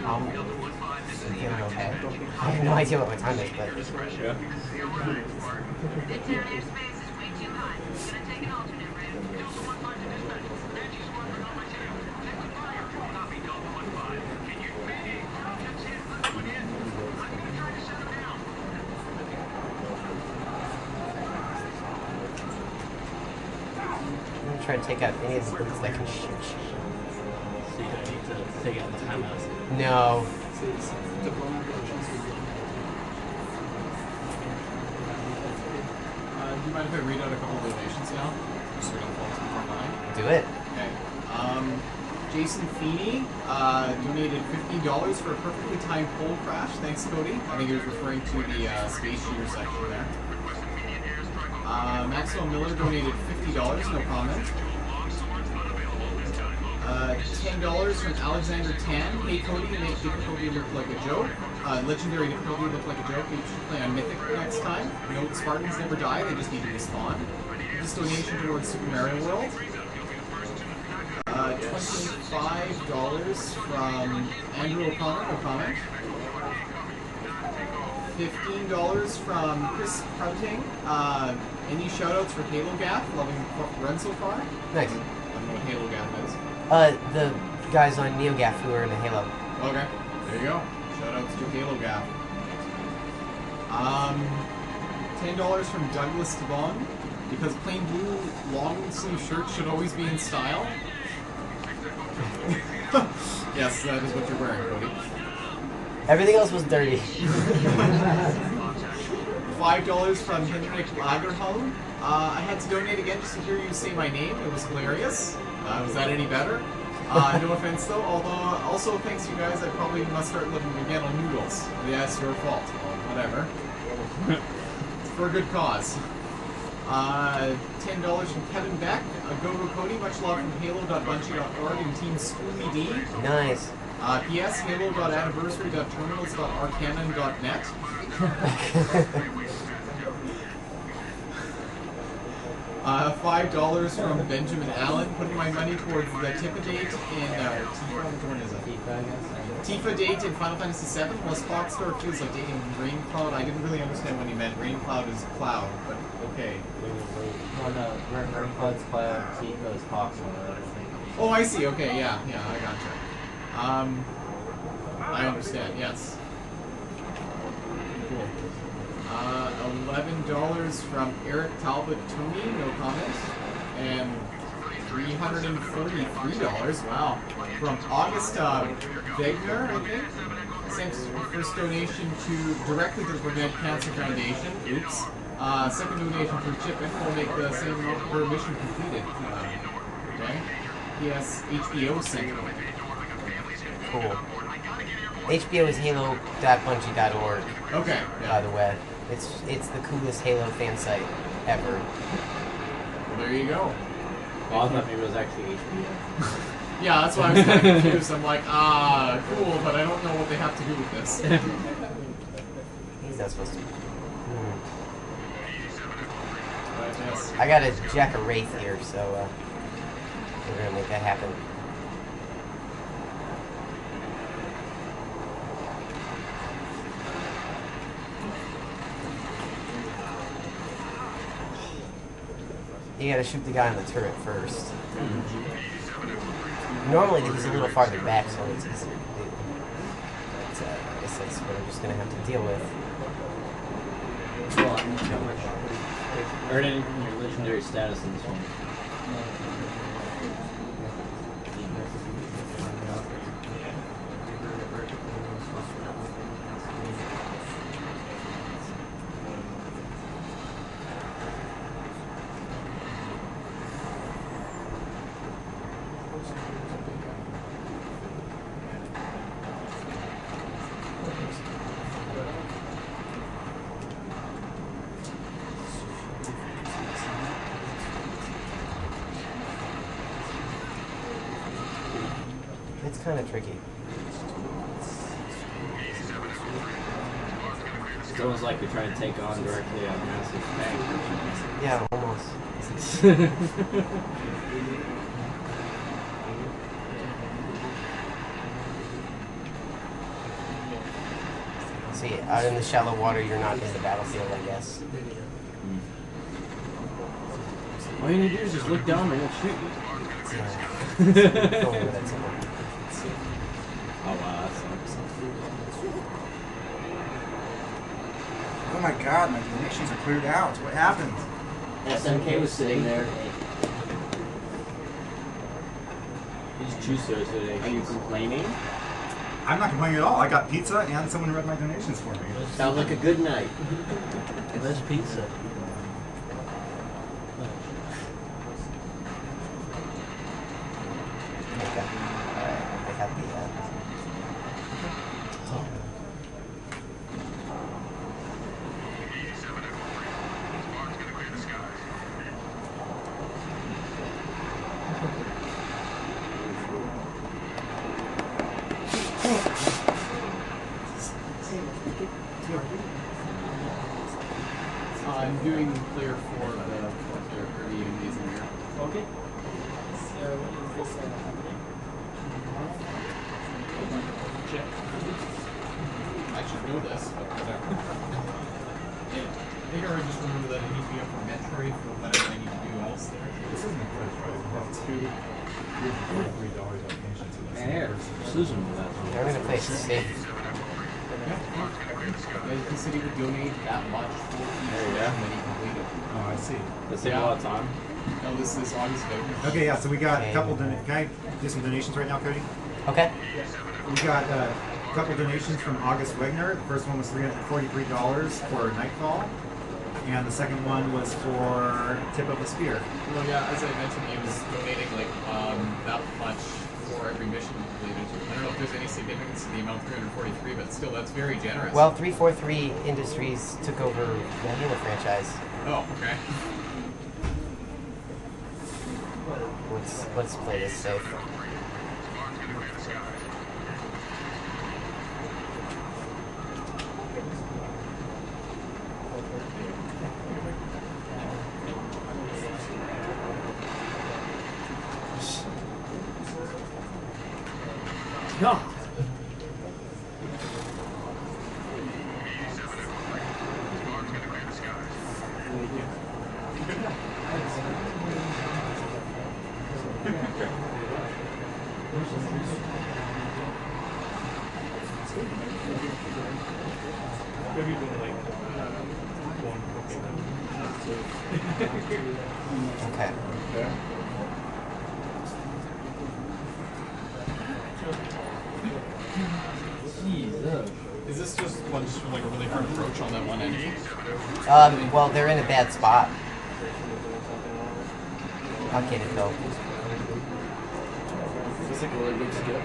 I'm feeling okay. I have no idea what my time is, but... Yeah. I'm gonna try to take out any of the boots that can shoot. So you don't need to take out the timeout. No. Do you mind if I read out a couple of donations now? Just so we don't fall too far behind. Do it. Okay. Jason Feeney donated $50 for a perfectly timed pole crash. Thanks, Cody. I think he was referring to the Space Shooter section there. Maxwell Miller donated $50, no comment. $10 from Alexander Tan. Hey Cody, you make difficulty look like a joke. Legendary difficulty look like a joke. You should play on Mythic next time. Note, Spartans never die, they just need to respawn. This donation towards Super Mario World. $25 from Andrew O'Connor, no comment. $15 from Chris Prouting. Any shoutouts for Halo Gaff? Loving the run so far? Nice. I don't know what Halo Gaff is. The guys on NeoGaf who are in the Halo. Okay, there you go. Shoutouts to Halo Gaff. $10 from Douglas Devon. Because plain blue long sleeve shirts should always be in style. Yes, that is what you're wearing, Cody. Everything else was dirty. $5 from Henrik Lagerholm. I had to donate again just to hear you say my name. It was hilarious. Was that any better? No offense though, although also thanks to you guys, I probably must start living again on noodles. Yeah, it's your fault. Whatever. It's for a good cause. $10 from Kevin Beck. Go Cody, much love from Halo.Bungie.org and Team Schooly D. Nice. P.S. Halo.anniversary.terminals.arcanon.net. $5 from Benjamin Allen, putting my money towards the Tifa date in Tifa. Which one is it? Tifa, I guess. Tifa date in Final Fantasy VII. Was Foxstar feels like dating Rain Cloud. I didn't really understand what he meant. Rain Cloud is cloud, but okay. Oh no, Rain Cloud's cloud, Tifa is Foxstar. Oh, I see. Okay, yeah, I gotcha. I understand. Yes. Cool. $11 from Eric Talbot Toomey, no comment. And $343, wow, from Augusta Wegner, I think. Sent first donation directly to the Prevent Cancer Foundation. Oops. Second donation for Chip and will make the same for mission completed. Okay. Yes, HBO sent it. Cool. HBO is halo.bungie.org. Okay. Yeah. By the way, it's the coolest Halo fan site ever. Well, there you go. Oh, I thought maybe it was actually HBO. Yeah, that's why I was kind of confused. I'm like, cool, but I don't know what they have to do with this. He's not supposed to. Yes. I got a Jack of Wraith here, so we're gonna make that happen. You gotta shoot the guy on the turret first. Normally he's a little farther back, so it's easier to do. But, I guess that's what I'm just gonna have to deal with. Well, how much? Earn any from your legendary status in this one. It's kind of tricky. It's almost like you're trying to take on directly a massive tank. Yeah, almost. See, out in the shallow water, you're not in the battlefield, I guess. All you need to do is just look down and we'll shoot you. Go over that somewhere. Oh wow, that sucks. Oh my god, my donations are cleared out. What happened? SMK was sitting there. He's Chuso today. Are you complaining? I'm not complaining at all. I got pizza and someone read my donations for me. Sounds like a good night. Where's pizza? Okay. Alright, I got the I'm doing clear for the amazing here. Okay. So what is this happening? Check. I should know this, but whatever. I think I just remember that I need to be up for Metroid for whatever I need to do else there. This isn't a price, right? That's $43 on pensions. Hey, Susan with that. I'm gonna play safe. He said he would donate that much for each There you go. and then he completed. Oh, I see. That saved a lot of time. No, this is August 5th. Okay, yeah, so we got a couple, can I do some donations right now, Cody? Okay. We got a couple donations from August Wegner. The first one was $343 for Nightfall, and the second one was for Tip of the Spear. Well, yeah, as I mentioned, he was donating like that much for every mission completed. I don't know if there's any significance to the amount 343, but still, that's very generous. Well, 343 Industries took over the Halo franchise. Oh, okay. Let's play this safe. Yeah. Okay. Jesus. Is this just one like a really hard approach on that one enemy? Well, they're in a bad spot. I'll get it though. It's like a really big skip.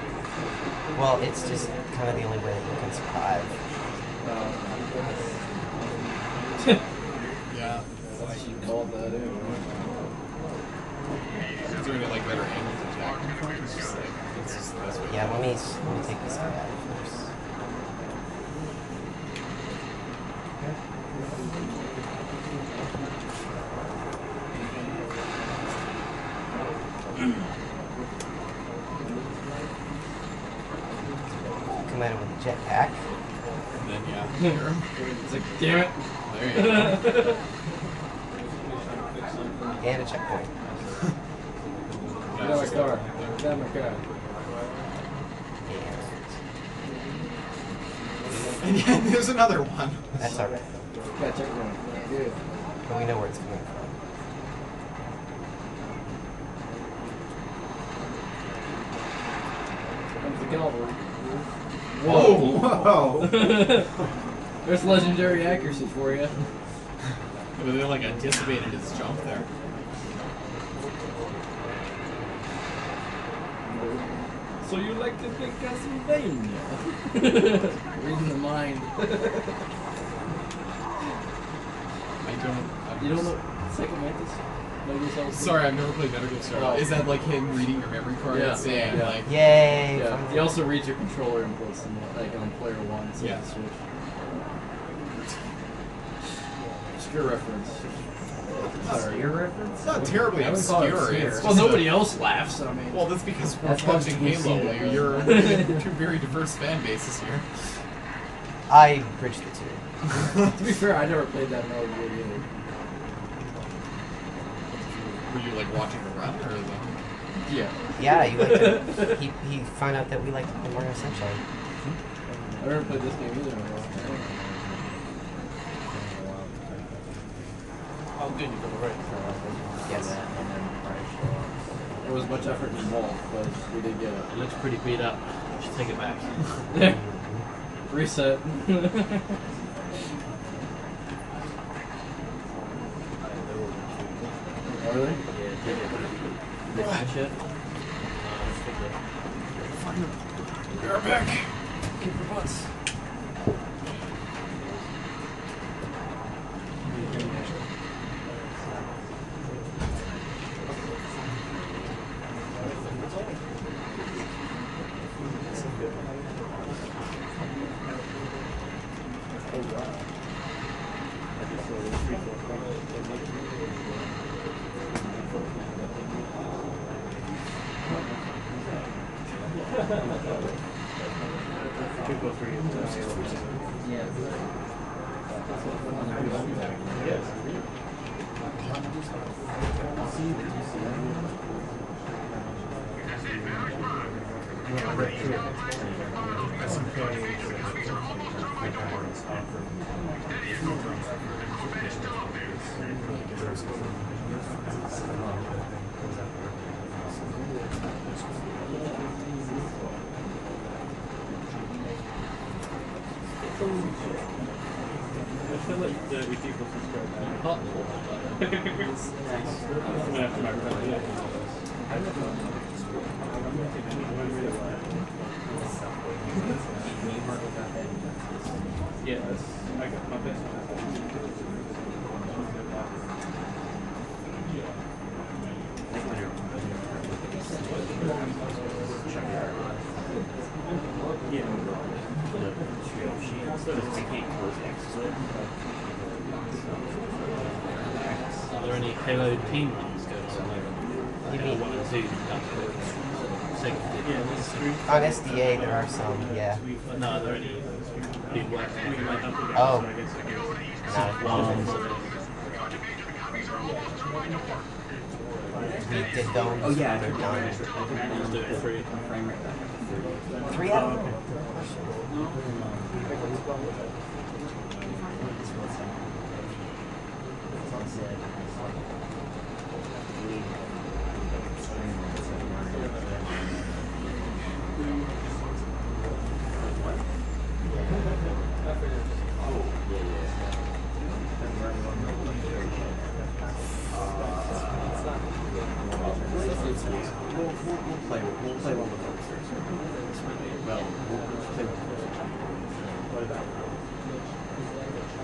Well, it's just kind of the only way that you can survive. Yeah. Why you called that in? Is there any like better angle to attack from? It's just like it's just the best way. Yeah, let me take this guy out first. Jetpack. And then, yeah. It's like, damn it. There you go. And a checkpoint. Get out my car. Get out my car. And yeah, there's another one. That's alright. Got checkpoint. Good. But we know where it's coming from. Comes the cavalry. Whoa! There's legendary accuracy for you. But they like anticipated his jump there. So you like to play Castlevania? Reading the mind. You don't know Second Mantis? Sorry, I've never played Metal Gear Solid. Oh. Is that like him reading your memory card and saying like... Yay! Yeah. He also reads your controller inputs and, like on player 1, so Yeah. you switch. Obscure reference. Obscure reference? It's not terribly I wouldn't call it obscure. obscure. It's Well, just nobody else laughs, I mean. Well, that's because we're That's watching what you Halo. see. You're two very diverse fan bases here. I bridged the two. To be fair, I never played that Metal Gear either. Were you like watching the run or the... Yeah. Yeah, you like to, he found out that we like to play Mario Sunshine. I never played this game either in a while. Oh, good, you got it right. Yes. There was much effort involved, but we did get it. It looks pretty beat up. Should take it back. Reset. Oh, really? Yeah, take it. Finish it. You're back. Keep your butts. I feel like 30 people subscribe now. I'm gonna have to microphone it. Yeah, I got my best. Are there any Halo team runs going on? You mean- one and two? On SDA, there are some, yeah. No, are there any people that Oh. We did those. Oh yeah, They're done. Let's do it free. 3 out of them. We'll play one with them first. Well, we'll play one first. What about?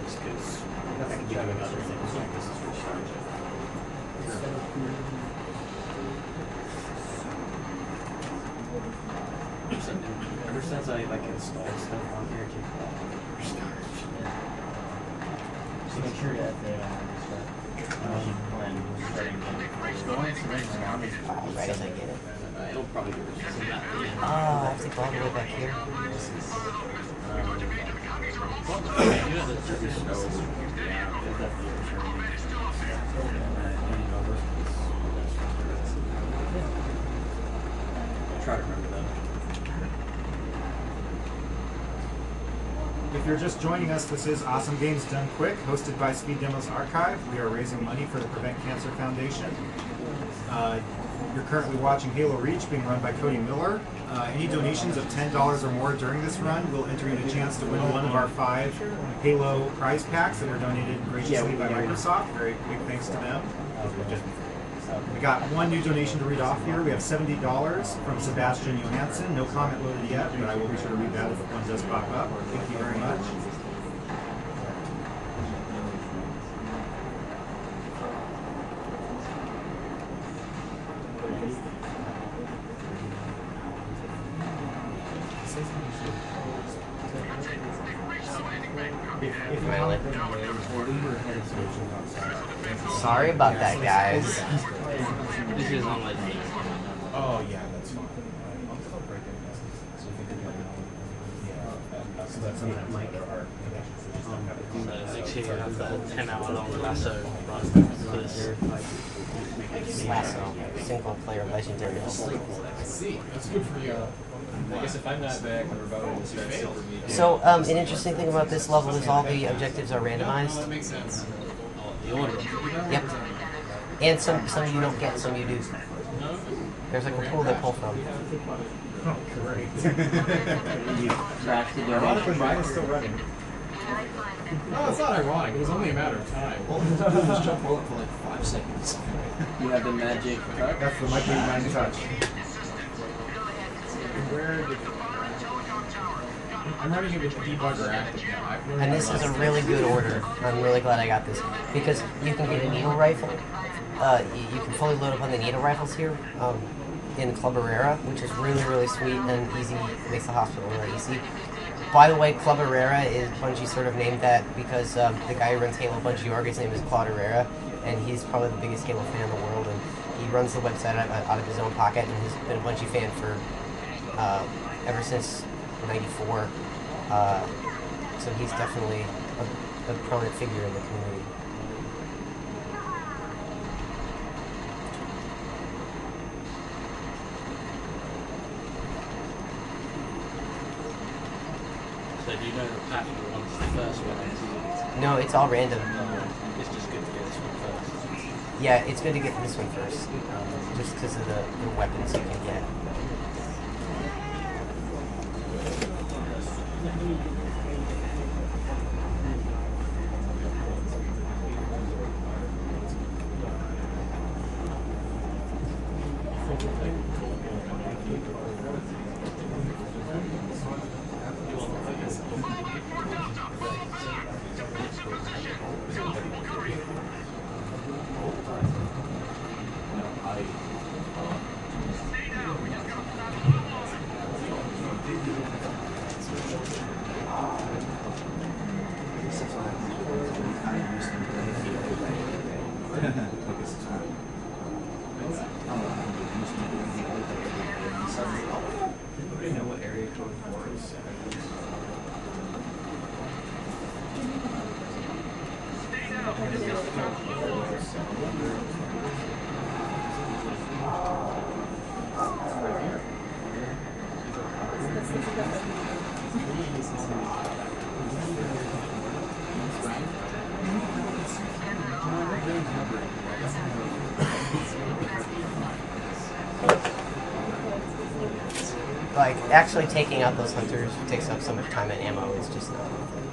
Just because I can give you another thing. So this is for sure. Ever since I like installed stuff on here, to so make sure that they when starting going surrender now. Right as I get it. It'll probably do it. Oh, I have to go all the way back here. Try to remember that. If you're just joining us, this is Awesome Games Done Quick, hosted by Speed Demos Archive. We are raising money for the Prevent Cancer Foundation. You're currently watching Halo Reach, being run by Cody Miller. Any donations of $10 or more during this run will enter you a chance to win one of our 5 Halo prize packs that were donated graciously by Microsoft. Very big thanks to them. We got one new donation to read off here. We have $70 from Sebastian Johansson. No comment loaded yet, but I will be sure to read that if one does pop up. Thank you very much. Sorry about that, guys. This is on my Oh yeah, that's fine. Make sure you have that 10-hour-long lasso run for this. Lasso, single player legendary. I see. That's good for you. I guess if I'm not back, we're about to start for me. So, an interesting thing about this level is all the objectives are randomized. That makes sense. The order. Yep. And some you don't get, some you do. There's like a pool they pull from. Oh, great. Trash the Ironically, mine is still running. No, it's not ironic. It was only a matter of time. All you have to do is jump roll it for like 5 seconds. You have the magic touch. That's the Mighty Mind Touch. Where did... I'm running it with the debugger active now. And this is a really good order. I'm really glad I got this. Because you can get a needle rifle. You can fully load up on the needle rifles here in Club Herrera, which is really, really sweet and easy. Makes the hospital really easy. By the way, Club Herrera is Bungie sort of named that because the guy who runs Halo Bungie Org, his name is Claude Herrera, and he's probably the biggest Halo fan in the world, and he runs the website out of his own pocket, and has been a Bungie fan for ever since '94. So he's definitely a prominent figure in the community. So do you know the pattern once the first one? No, it's all random. It's just good to get this one first. Yeah, it's good to get this one first, just because of the weapons you can get. Like, actually taking out those hunters takes up so much time and ammo, it's just not worth it.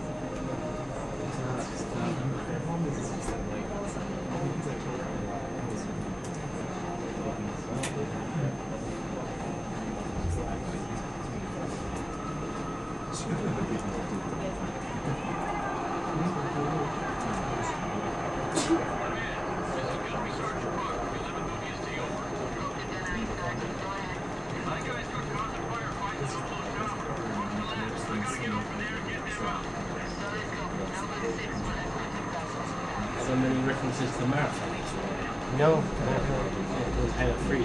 so many references to marathons. No, it was kind of free.